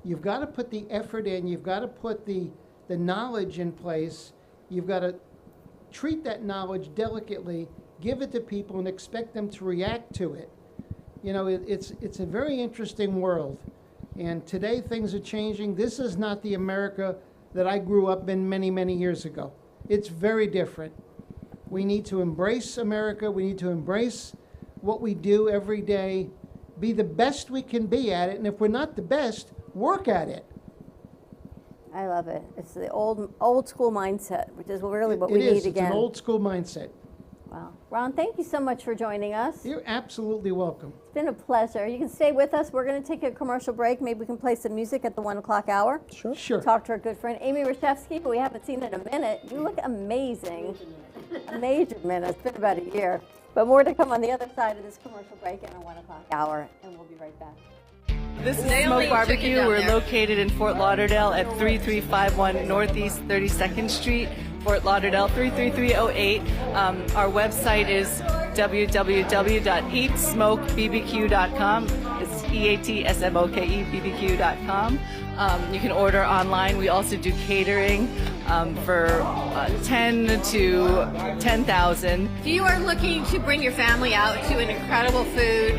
You've got to put the effort in. You've got to put the knowledge in place. You've got to treat that knowledge delicately, give it to people, and expect them to react to it. You know, it's a very interesting world. And today things are changing. This is not the America that I grew up in many, many years ago. It's very different. We need to embrace America. We need to embrace what we do every day be the best we can be at it, and if we're not the best, work at it. I love it. It's the old school mindset, which is really what we need again. It's an old school mindset. Wow. Ron, thank you so much for joining us. You're absolutely welcome. It's been a pleasure. You can stay with us. We're going to take a commercial break. Maybe we can play some music at the 1 o'clock hour. Sure. Talk to our good friend Amy Rashevsky, who we haven't seen in a minute. You look amazing. A major minute. It's been about a year. But more to come on the other side of this commercial break at our 1 o'clock hour, and we'll be right back. This is Smoke Barbecue. We're located in Fort Lauderdale at 3351 Northeast 32nd Street, Fort Lauderdale 33308. Our website is www.eatsmokebbq.com. It's EATSMOKEBBQ.com. You can order online. We also do catering for 10 to 10,000. If you are looking to bring your family out to an incredible food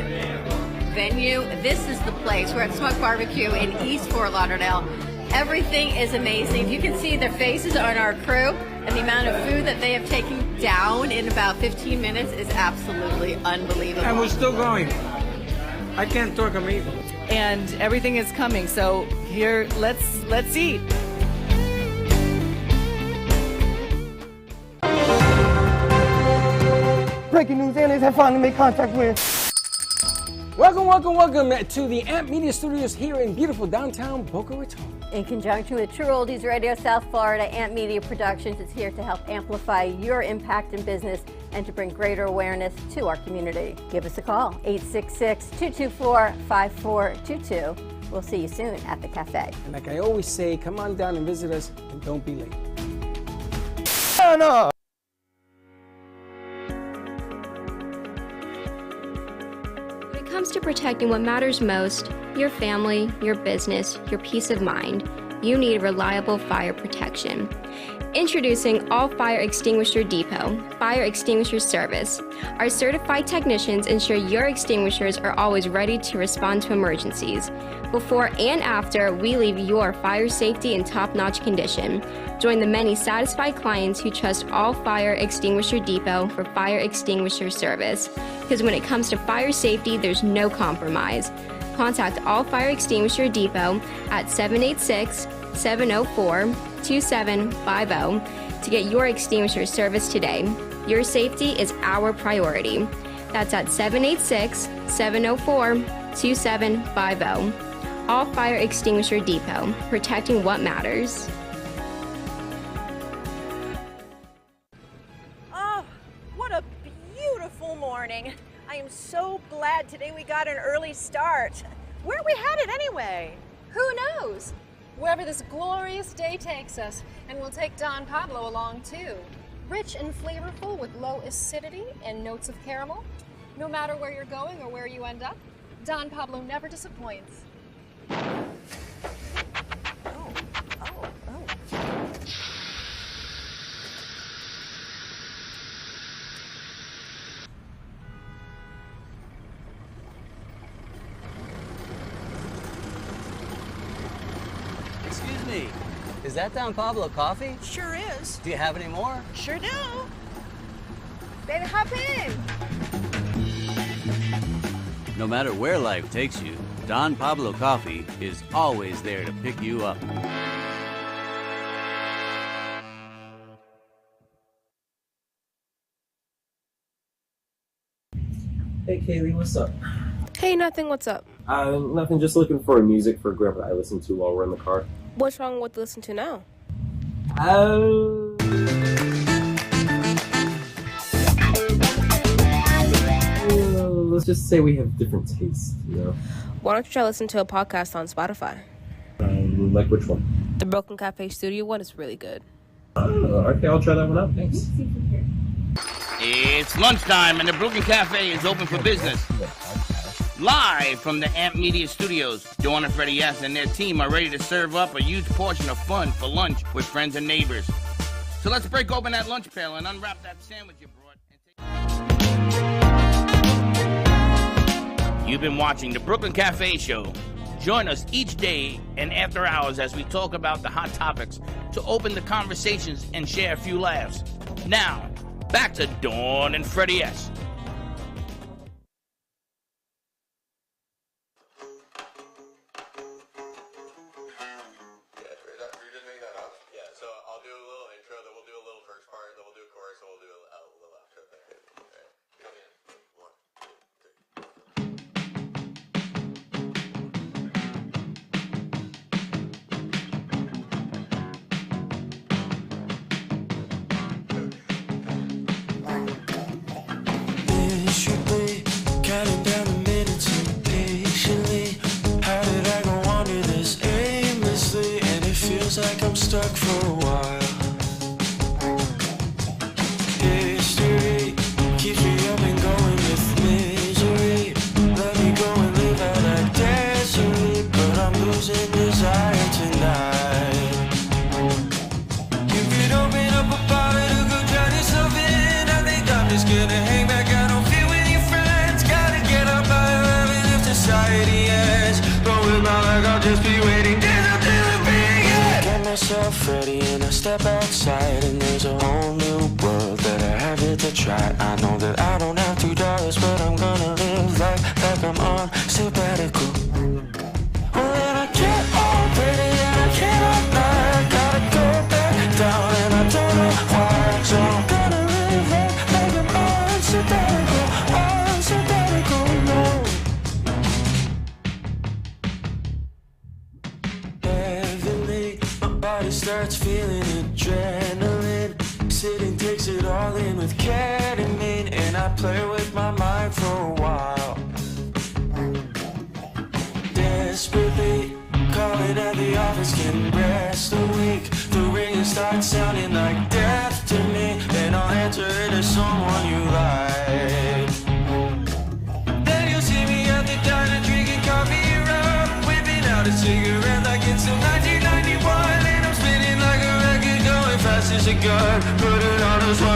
venue, this is the place. We're at Smoke Barbecue in East Fort Lauderdale. Everything is amazing. If you can see their faces on our crew and the amount of food that they have taken down in about 15 minutes is absolutely unbelievable. And we're still going. I can't talk, I'm eating. And everything is coming. So here, let's eat. Breaking news, aliens have finally made contact with. Welcome to the AMP Media Studios here in beautiful downtown Boca Raton. In conjunction with True Oldies Radio South Florida, AMP Media Productions is here to help amplify your impact in business and to bring greater awareness to our community. Give us a call, 866-224-5422. We'll see you soon at the cafe. And like I always say, come on down and visit us and don't be late. No. When it comes to protecting what matters most, your family, your business, your peace of mind, you need reliable fire protection. Introducing All Fire Extinguisher Depot, Fire Extinguisher Service. Our certified technicians ensure your extinguishers are always ready to respond to emergencies. Before and after, we leave your fire safety in top-notch condition. Join the many satisfied clients who trust All Fire Extinguisher Depot for fire extinguisher service. Because when it comes to fire safety, there's no compromise. Contact All Fire Extinguisher Depot at 786-704-2750 to get your extinguisher service today. Your safety is our priority. That's at 786-704-2750. All Fire Extinguisher Depot, protecting what matters. Oh, what a beautiful morning. I am so glad today we got an early start. Where are we headed anyway? Who knows? Wherever this glorious day takes us, and we'll take Don Pablo along too. Rich and flavorful with low acidity and notes of caramel. No matter where you're going or where you end up, Don Pablo never disappoints. Excuse me, is that Don Pablo coffee? Sure is. Do you have any more? Sure do. Baby, hop in. No matter where life takes you, Don Pablo Coffee is always there to pick you up. Hey Kaylee, what's up? Hey, nothing, what's up? Nothing, just looking for music for Grandpa I listen to while we're in the car. What's wrong with listen to now? Let's just say we have different tastes, you know? Why don't you try listen to a podcast on Spotify? Like which one? The Broken Cafe Studio one is really good. Okay, I'll try that one out, thanks. It's lunchtime and the Brooklyn Cafe is open for business. Live from the AMP Media Studios, Dawn and Freddie S. and their team are ready to serve up a huge portion of fun for lunch with friends and neighbors. So let's break open that lunch pail and unwrap that sandwich you brought. You've been watching the Brooklyn Cafe Show. Join us each day and after hours as we talk about the hot topics to open the conversations and share a few laughs. Now, back to Dawn and Freddie S. step outside and there's a whole new world that I have yet to try. I know that I don't have $2, but I'm gonna live like I'm on sabbatical. Well, then I get all pretty and I cannot lie. I gotta go back down and I don't know why. So I'm gonna live like I'm on sabbatical, no. Heavenly, my body starts feeling adrenaline. Sitting takes it all in with ketamine, and I play with my mind for a while. Desperately calling at the office, can rest a week. The ring starts sounding like death to me, and I'll answer it as someone you like. Then you'll see me at the diner drinking coffee rum, whipping out a cigarette like it's a 1991, and I'm spinning like a record going fast as a gun, putting on as well,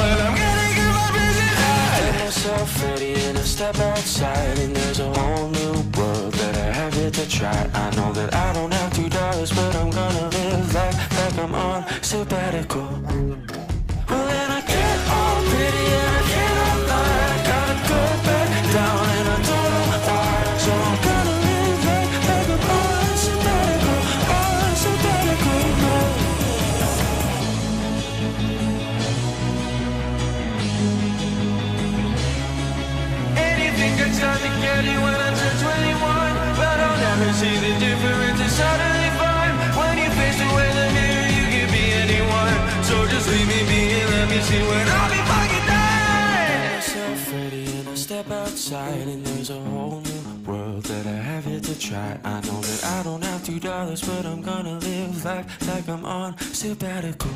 and I'm gonna get my business high. Get myself ready and I step outside, and there's a whole new world that I have yet to try. I know that I don't have $2, but I'm gonna live like I'm on sabbatical. Well, then I get all pretty and I cannot lie. I gotta go back down and I don't know why. So I'm gonna live like I'm on sabbatical, no. Anything gets time to get you when I turn 21, but I'll never see the difference. It's suddenly fine when you face away the mirror. You can be anyone, so just leave me be and let me see when I'll be fucking done. Myself ready and I step outside, and there's a whole new world that I have yet to try. I know that I don't have $2, but I'm gonna live like I'm on sabbatical.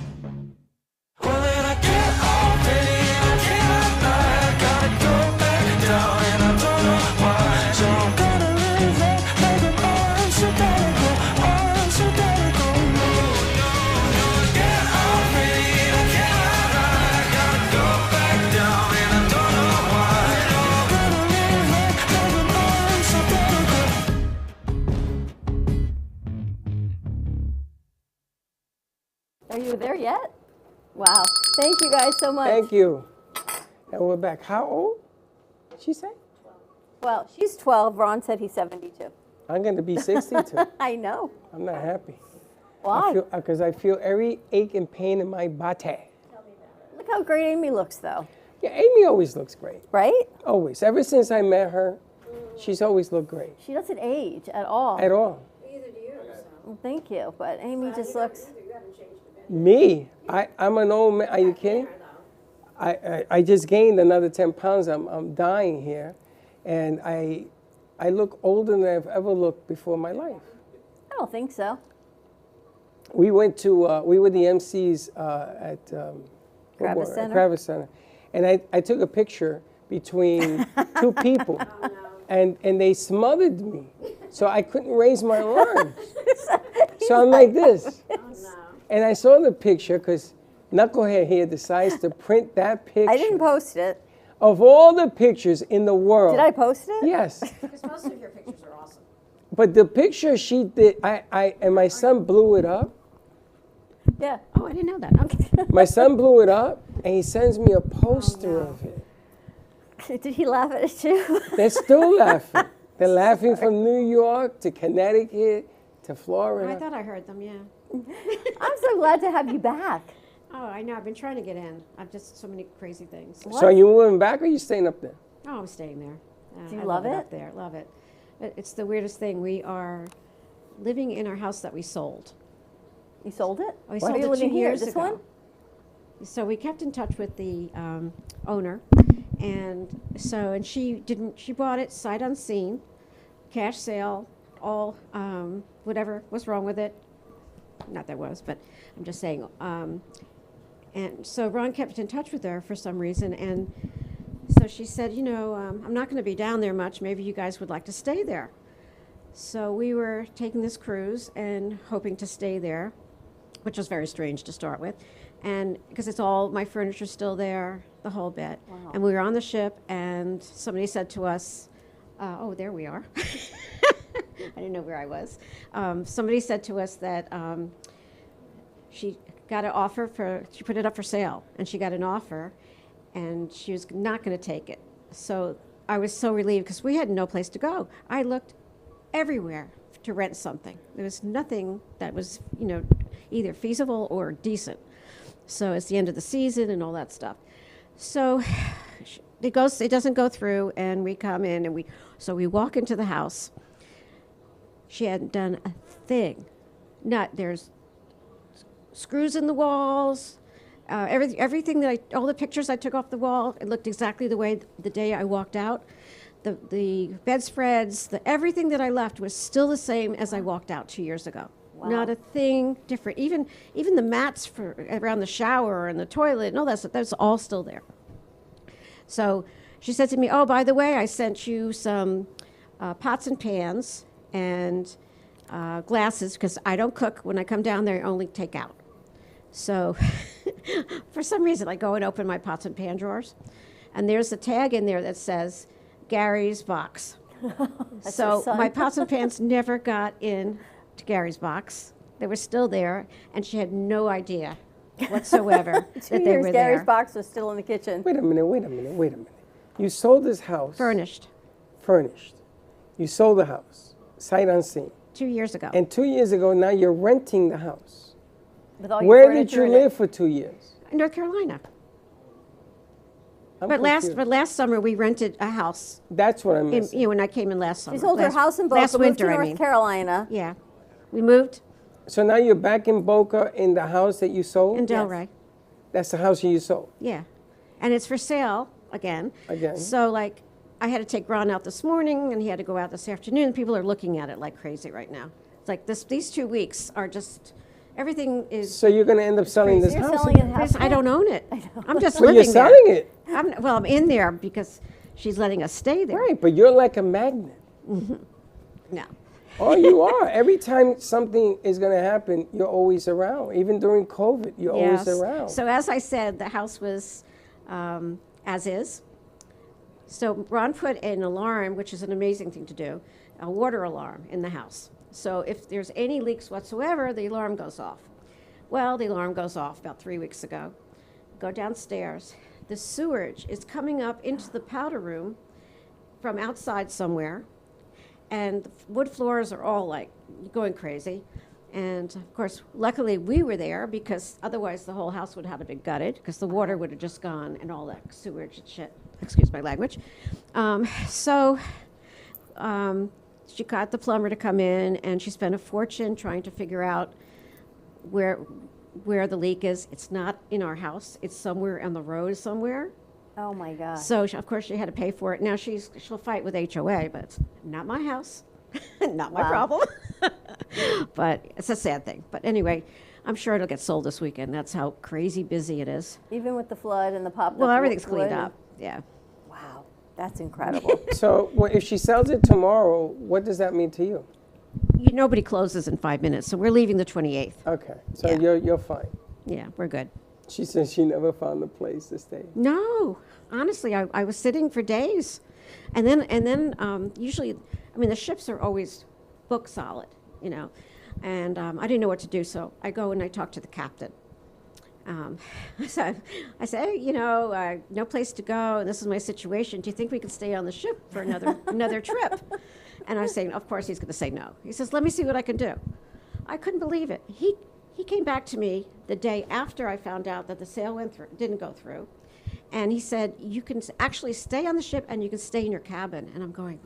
Well, then I get all pretty and I cannot lie. I gotta go back down and I don't know why. So I'm gonna live like I'm on sabbatical, no. Get all pretty and I cannot lie. I gotta go back down and I don't know why. So I'm gonna live like I'm on sabbatical. Are you there yet? Wow. Thank you guys so much. Thank you. And we're back. How old? She said? Well, she's 12. Ron said he's 72. I'm going to be 62. I know. I'm not happy. Why? Because I feel every ache and pain in my body. Look how great Amy looks, though. Yeah, Amy always looks great. Right? Always. Ever since I met her, she's always looked great. She doesn't age at all. At all. Well, thank you, but Amy just looks... Me? I'm an old man. Are you kidding? I just gained another 10 pounds. I'm dying here. And I look older than I've ever looked before in my life. I don't think so. We went to, we were the MCs at Kravis Center. Kravis Center. And I took a picture between two people. And they smothered me. So I couldn't raise my arms. So I'm like this. And I saw the picture because Knucklehead here decides to print that picture. I didn't post it. Of all the pictures in the world. Did I post it? Yes. Because most of your pictures are awesome. But the picture she did, and my son blew it up. Yeah. Oh, I didn't know that. Okay. My son blew it up, and he sends me a poster of it. Did he laugh at it too? They're still laughing. They're laughing from New York to Connecticut to Florida. I thought I heard them, yeah. I'm so glad to have you back. Oh, I know. I've been trying to get in. I've just so many crazy things. So are you moving back or are you staying up there? Oh, I'm staying there. Do you I love it? up there. Love it. It's the weirdest thing. We are living in our house that we sold. You sold it? We What? sold Are you it living 2 here? years This ago. one? So we kept in touch with the owner, and she bought it sight unseen, cash sale, all whatever was wrong with it. Not there was, but I'm just saying. And so Ron kept in touch with her for some reason, and so she said, I'm not going to be down there much. Maybe you guys would like to stay there. So we were taking this cruise and hoping to stay there, which was very strange to start with, and because it's all my furniture's still there, the whole bit. Wow. And we were on the ship, and somebody said to us, "Oh, there we are." I didn't know where I was. Somebody said to us that got an offer she put it up for sale, and she got an offer, and she was not going to take it. So I was so relieved because we had no place to go. I looked everywhere to rent something. There was nothing that was, either feasible or decent. So it's the end of the season and all that stuff. So it doesn't go through, and we come in, and we walk into the house. She hadn't done a thing. There's screws in the walls, everything all the pictures I took off the wall, it looked exactly the way the day I walked out. The bedspreads, everything that I left was still the same as I walked out 2 years ago. Wow. Not a thing different. Even the mats around the shower and the toilet and all that stuff, that's all still there. So she said to me, "Oh, by the way, I sent you some pots and pans and glasses because I don't cook. When I come down there, I only take out." So for some reason, I go and open my pots and pan drawers, and there's a tag in there that says Gary's box. So my pots and pans never got in to Gary's box. They were still there, and she had no idea whatsoever that they were there. Gary's box was still in the kitchen. Wait a minute. You sold this house. Furnished. You sold the house, sight unseen. 2 years ago. And 2 years ago, now you're renting the house. With all your Where did you furniture in live it. for 2 years? In North Carolina. I'm But confused. last summer we rented a house. That's what I'm missing. When I came in last summer. She sold her house in Boca, last moved winter, to North I mean. Carolina. Yeah. We moved So now you're back in Boca in the house that you sold? in Delray. That's the house you sold? Yeah. And it's for sale again. Again. So, I had to take Ron out this morning, and he had to go out this afternoon. People are looking at it like crazy right now. It's like these 2 weeks are just, everything is... So you're going to end up selling this You're house? selling again? a house. I don't own it. I'm just But living you're there. selling it. I'm in there because she's letting us stay there. Right, but you're like a magnet. No. Oh, you are. Every time something is going to happen, you're always around. Even during COVID, you're always around. So as I said, the house was as is. So Ron put an alarm, which is an amazing thing to do, a water alarm in the house. So if there's any leaks whatsoever, the alarm goes off. Well, the alarm goes off about 3 weeks ago. Go downstairs. The sewage is coming up into the powder room from outside somewhere. And the wood floors are all going crazy. And of course, luckily we were there because otherwise the whole house would have been gutted because the water would have just gone and all that sewage and shit. Excuse my language. She got the plumber to come in, and she spent a fortune trying to figure out where the leak is. It's not in our house. It's somewhere on the road somewhere. Oh my God. So of course she had to pay for it. Now she'll fight with HOA, but it's not my house, not my problem. But it's a sad thing. But anyway, I'm sure it'll get sold this weekend. That's how crazy busy it is. Even with the flood and the pop. Well, everything's cleaned up. Yeah. Wow, that's incredible. So if she sells it tomorrow, what does that mean to you? Nobody closes in 5 minutes, so we're leaving the 28th. Okay, so you're fine. Yeah, we're good. She says she never found a place to stay. No, honestly, I was sitting for days, and then usually, the ships are always book solid, and I didn't know what to do, so I go and I talk to the captain. So I said, no place to go, and this is my situation. Do you think we could stay on the ship for another trip? And I was saying, of course he's going to say no. He says, let me see what I can do. I couldn't believe it. He came back to me the day after I found out that the sale didn't go through, and he said, you can actually stay on the ship and you can stay in your cabin. And I'm going,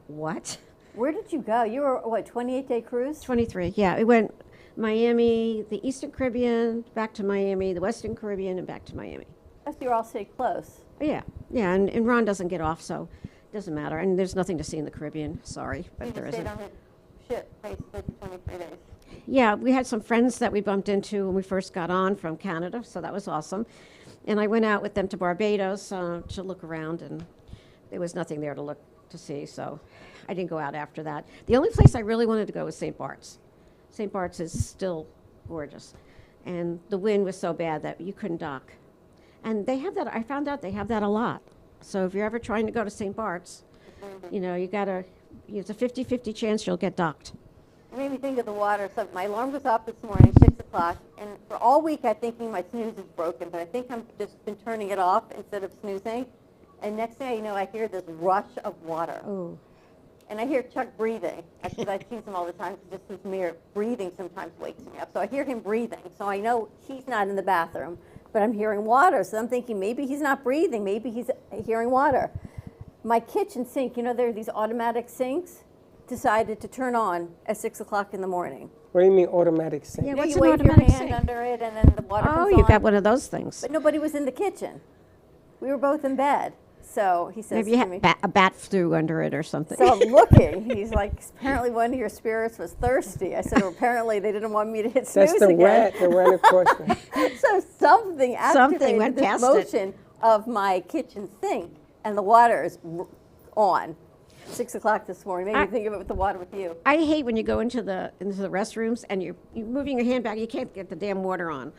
what? Where did you go? You were, 28-day cruise? 23, yeah. It went Miami, the Eastern Caribbean, back to Miami, the Western Caribbean, and back to Miami. You're all stayed close. Yeah, and Ron doesn't get off, so it doesn't matter. And there's nothing to see in the Caribbean, sorry, but there isn't. Stayed on the ship basically for 23 days. Yeah, we had some friends that we bumped into when we first got on from Canada, so that was awesome. And I went out with them to Barbados to look around, and there was nothing there to see, so I didn't go out after that. The only place I really wanted to go was St. Bart's. St. Bart's is still gorgeous, and the wind was so bad that you couldn't dock. And they have that. I found out they have that a lot. So if you're ever trying to go to St. Bart's, it's a 50-50 chance you'll get docked. It made me think of the water. So my alarm was up this morning, 6 o'clock. o'clock, and for all week I'm thinking my snooze is broken, but I think I'm just been turning it off instead of snoozing. And next thing I know, I hear this rush of water. Oh. And I hear Chuck breathing, because I tease him all the time, because just his mere breathing sometimes wakes me up. So I hear him breathing, so I know he's not in the bathroom, but I'm hearing water. So I'm thinking maybe he's not breathing, maybe he's hearing water. My kitchen sink, you know, there are these automatic sinks, decided to turn on at 6 o'clock in the morning. What do you mean automatic sink? Yeah, You know, what's you an wave your automatic hand sink? under it, and then the water comes Oh, on. you've got one of those things. But nobody was in the kitchen. We were both in bed. So he says Maybe you to me, had a bat flew under it or something. so I'm looking. He's like, apparently one of your spirits was thirsty. I said, well, apparently they didn't want me to hit snooze That's the again. rat that ran across me. So something activated went this past it. motion of my kitchen sink, and the water is on. 6 o'clock this morning. Maybe think of it with the water with you. I hate when you go into the restrooms and you're moving your hand back, you can't get the damn water on.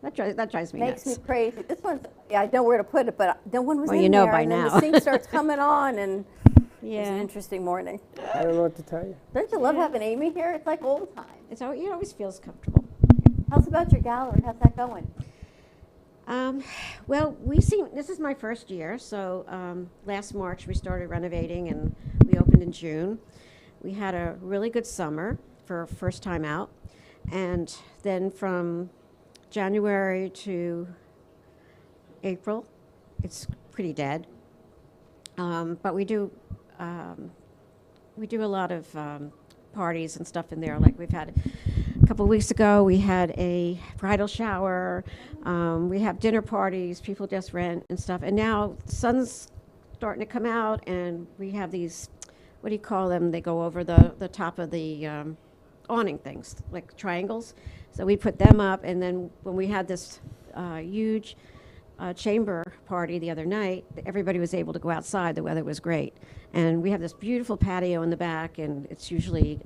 That drives me Makes nuts. me crazy. This one's, yeah, I know where to put it, but no one was Well, in you know there. by and then now. the sink starts coming on, and Yeah. it's an interesting morning. I don't know what to tell you. Don't you love having Amy here? It's like old times. It always feels comfortable. Tell us about your gallery. How's that going? Well, this is my first year, so last March we started renovating and we opened in June. We had a really good summer for our first time out, and then from January to April, it's pretty dead. But we do a lot of parties and stuff in there. Like we've had a couple of weeks ago, we had a bridal shower. We have dinner parties. People just rent and stuff. And now the sun's starting to come out, and we have these, what do you call them? They go over the top of the awning things, like triangles. So we put them up, and then when we had this huge chamber party the other night, everybody was able to go outside. The weather was great. And we have this beautiful patio in the back, and it's usually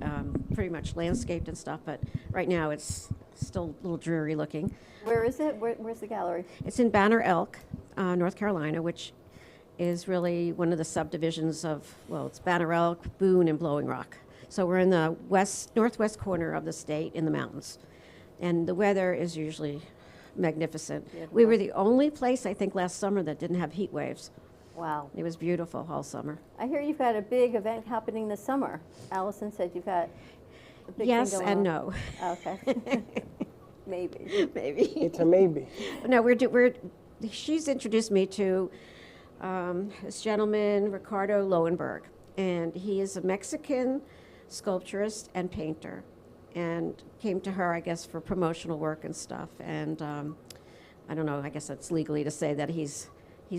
pretty much landscaped and stuff, but right now it's still a little dreary looking. Where is it? Where's the gallery? It's in Banner Elk, North Carolina, which is really one of the subdivisions of, well, it's Banner Elk, Boone, and Blowing Rock. So we're in the northwest corner of the state in the mountains. And the weather is usually magnificent. Beautiful. We were the only place, I think, last summer that didn't have heat waves. Wow. It was beautiful all summer. I hear you've got a big event happening this summer. Allison said you've got a big Yes thing going and on. no. Okay. Maybe. Maybe. It's a maybe. No, she's introduced me to this gentleman, Ricardo Lowenberg, and he is a Mexican sculpturist and painter, and came to her, I guess, for promotional work and stuff. And I don't know, I guess that's legally to say that he's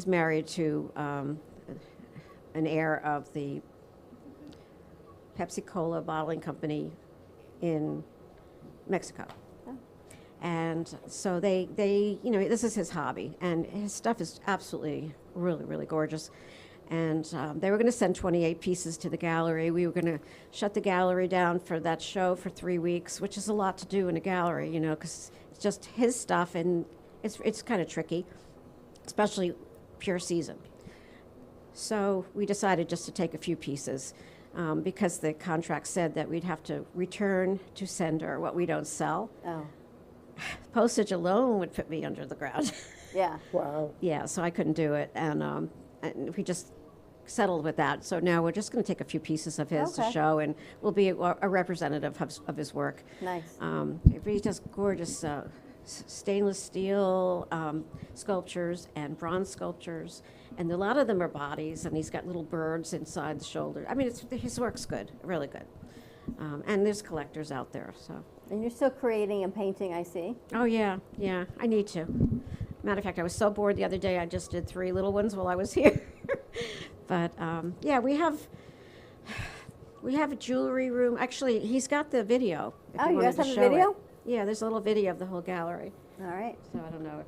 married to an heir of the Pepsi-Cola bottling company in Mexico. And so they, this is his hobby, and his stuff is absolutely really, really gorgeous. And they were going to send 28 pieces to the gallery. We were going to shut the gallery down for that show for 3 weeks, which is a lot to do in a gallery, because it's just his stuff, and it's kind of tricky, especially pure season. So we decided just to take a few pieces because the contract said that we'd have to return to sender what we don't sell. Oh. Postage alone would put me under the ground. Yeah. Wow. Yeah, so I couldn't do it, and we just settled with that. So now we're just going to take a few pieces of his to show, and we'll be a representative of his work. Nice. He's just gorgeous stainless steel sculptures and bronze sculptures, and a lot of them are bodies, and he's got little birds inside the shoulder. I mean, his work's good, really good. And there's collectors out there, so. And you're still creating and painting, I see. Oh, yeah, I need to. Matter of fact, I was so bored the other day, I just did 3 little ones while I was here. But, yeah, we have a jewelry room. Actually, he's got the video. Oh, you guys have a video? Yeah, there's a little video of the whole gallery. All right. So I don't know if...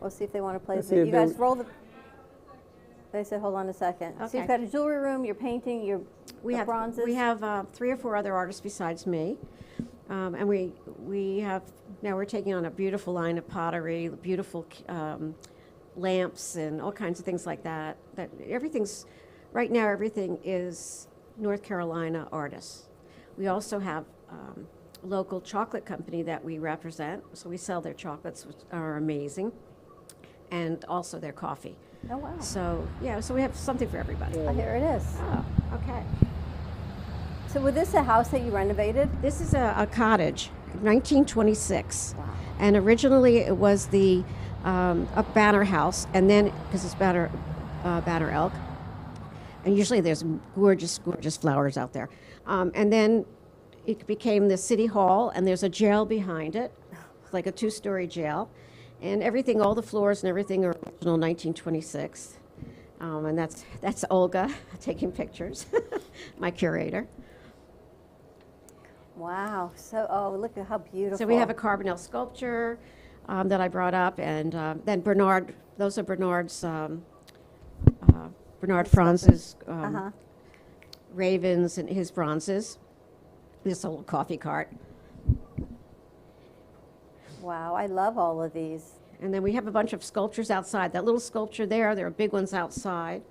We'll see if they want to play Let's the see You if guys they- roll the... They said, hold on a second. So Okay. you've got a jewelry room, you're painting, We have bronzes. We have 3 or 4 other artists besides me, and we have now we're taking on a beautiful line of pottery, beautiful lamps, and all kinds of things like that. That everything's right now. Everything is North Carolina artists. We also have local chocolate company that we represent. So we sell their chocolates, which are amazing, and also their coffee. Oh, wow. So, yeah, so we have something for everybody. Oh, here it is. Oh, okay. So was this a house that you renovated? This is a cottage, 1926. Wow. And originally it was a banner house, and then, because it's banner elk, and usually there's gorgeous, gorgeous flowers out there. And then it became the city hall, and there's a jail behind it, like a 2-story jail. And everything, all the floors and everything are original 1926. And that's Olga taking pictures, my curator. Wow. So, oh, look at how beautiful. So we have a Carbonell sculpture that I brought up, and then Bernard, those are Bernard's, Bernard Franz's ravens and his bronzes. This old coffee cart. Wow, I love all of these. And then we have a bunch of sculptures outside. That little sculpture there are big ones outside.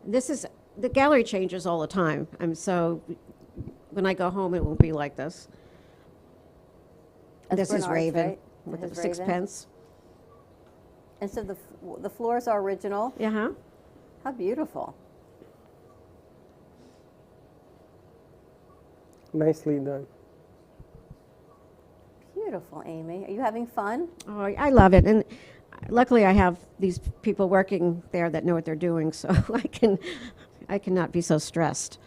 The gallery changes all the time. So when I go home, it won't be like this. That's this is Bernard's, Raven right? with His the Raven. sixpence. And so the floors are original? Uh-huh. How beautiful. Nicely done. Beautiful, Amy. Are you having fun? Oh, I love it. And luckily I have these people working there that know what they're doing, so I cannot be so stressed.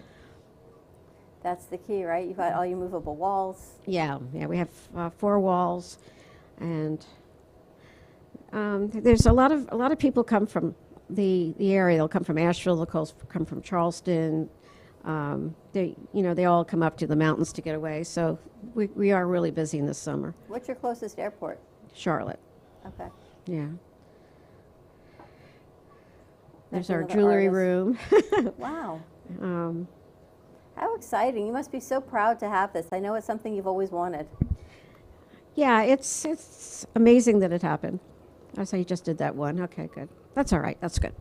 That's the key, right? You've got all your movable walls. Yeah, we have 4 walls, and there's a lot of people come from the area. They'll come from Asheville. They'll come from Charleston. They all come up to the mountains to get away. So we are really busy in the summer. What's your closest airport? Charlotte. Okay. Yeah. There's That's our another jewelry artist. room. Wow. How exciting. You must be so proud to have this. I know it's something you've always wanted. Yeah, it's amazing that it happened. I saw you just did that one. Okay, good. That's all right. That's good.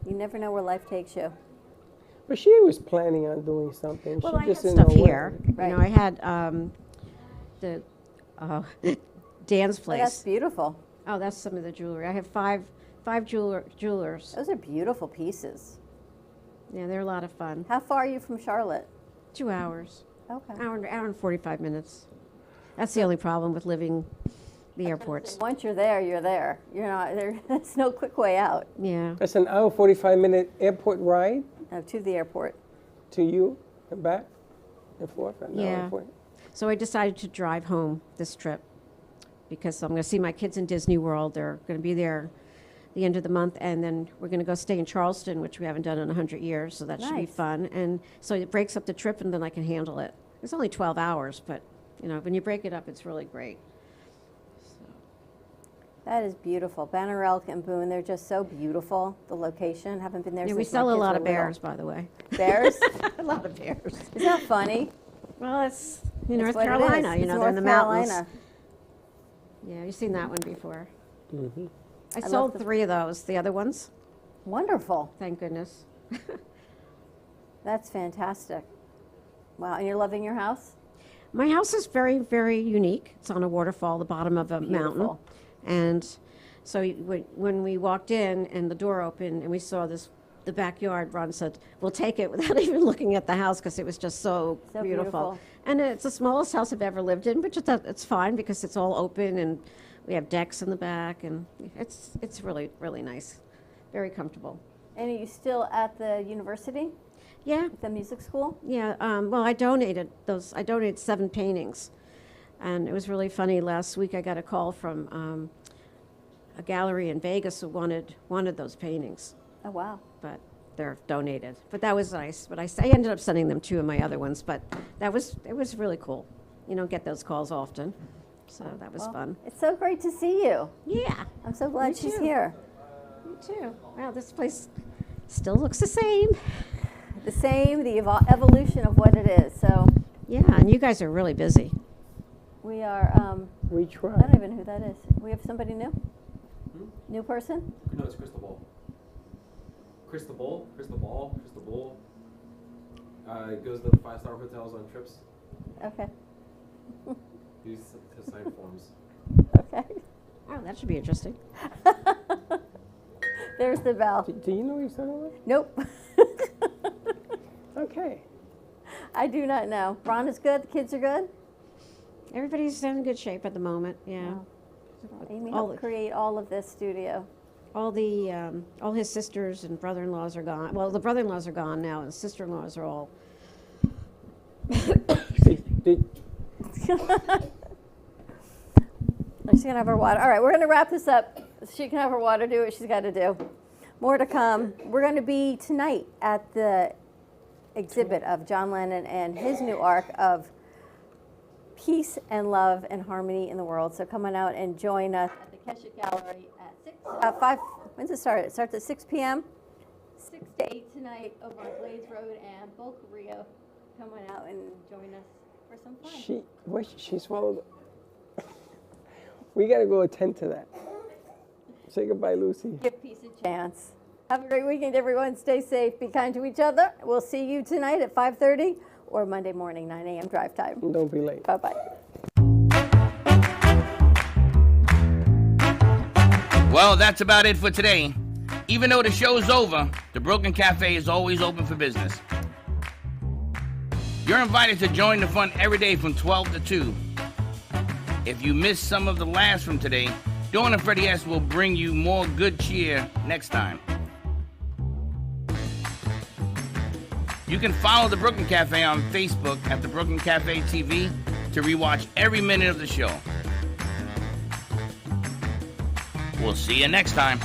You never know where life takes you. But she was planning on doing something. Well, she I just had didn't stuff know here. when. You know, I had Dan's place. Oh, that's beautiful. Oh, that's some of the jewelry. I have five jewelers. Those are beautiful pieces. Yeah, they're a lot of fun. How far are you from Charlotte? 2 hours. Okay. Hour and 45 minutes. That's the only problem with living the airports. Once you're there, you're there. You're not there. There's no quick way out. Yeah. That's an hour, 45-minute airport ride? To the airport. To you and back and forth? Yeah. So I decided to drive home this trip because I'm going to see my kids in Disney World. They're going to be there the end of the month, and then we're going to go stay in Charleston, which we haven't done in 100 years, so that should be Nice. fun. And so it breaks up the trip, and then I can handle it. It's only 12 hours, but when you break it up, it's really great. That is beautiful. Banner Elk and Boone, they're just so beautiful. The location, haven't been there Yeah, since we my sell a kids lot were of little. bears, by the way. Bears? A lot of bears. Isn't that funny? Well, it's It's North what it Carolina. is. It's They're in North the mountains. Carolina. Yeah, you've seen that one before. Mm-hmm. I love sold the- 3 of those. The other ones, Wonderful. thank goodness. That's fantastic. Wow, and you're loving your house? My house is very, very unique. It's on a waterfall, the bottom of a mountain. Beautiful. And so when we walked in and the door opened and we saw the backyard, Ron said, we'll take it without even looking at the house because it was just so beautiful. And it's the smallest house I've ever lived in, but it's fine because it's all open and we have decks in the back and it's really, really nice. Very comfortable. And are you still at the university? Yeah. The music school? Yeah, well, I donated 7 paintings. And it was really funny. Last week I got a call from a gallery in Vegas who wanted those paintings. Oh, wow. But they're donated. But that was nice. But I ended up sending them 2 of my other ones. But it was really cool. You don't get those calls often. So that was fun. It's so great to see you. Yeah. I'm so glad Me she's too. here. Me too. Wow, this place still looks the same. The same, the evolution of what it is. So Yeah, and you guys are really busy. we are, We try. I don't even know who that is. We have somebody new? New person? No, it's Cristobal. Cristobal. It goes to the 5-star hotels on trips. Okay. Use to sign forms. Okay. Oh, that should be interesting. There's the bell. Do you know what you're talking about? Nope. Okay. I do not know. Ron is good. The kids are good. Everybody's in good shape at the moment. Yeah. Amy helped create all of this studio. All his sisters and brother-in-laws are gone. Well, the brother-in-laws are gone now, and sister-in-laws are all. She's gonna have her water. All right, we're gonna wrap this up. She can have her water. Do what she's got to do. More to come. We're going to be tonight at the exhibit of John Lennon and his new arc of peace and love and harmony in the world. So come on out and join us at the Keshet Gallery at 5. When's it start? It starts at 6 p.m. 6 to 8 tonight over on Glades Road and Boca Rio. Come on out and join us for some fun. She swallowed. We got to go attend to that. Say goodbye, Lucy. Give peace a chance. Have a great weekend, everyone. Stay safe. Be kind to each other. We'll see you tonight at 5:30 or Monday morning, 9 a.m. drive time. Don't be late. Bye-bye. Well, that's about it for today. Even though the show's over, the Broken Cafe is always open for business. You're invited to join the fun every day from 12 to 2. If you missed some of the laughs from today, Dawn and Freddie S. will bring you more good cheer next time. You can follow the Brooklyn Cafe on Facebook at the Brooklyn Cafe TV to rewatch every minute of the show. We'll see you next time.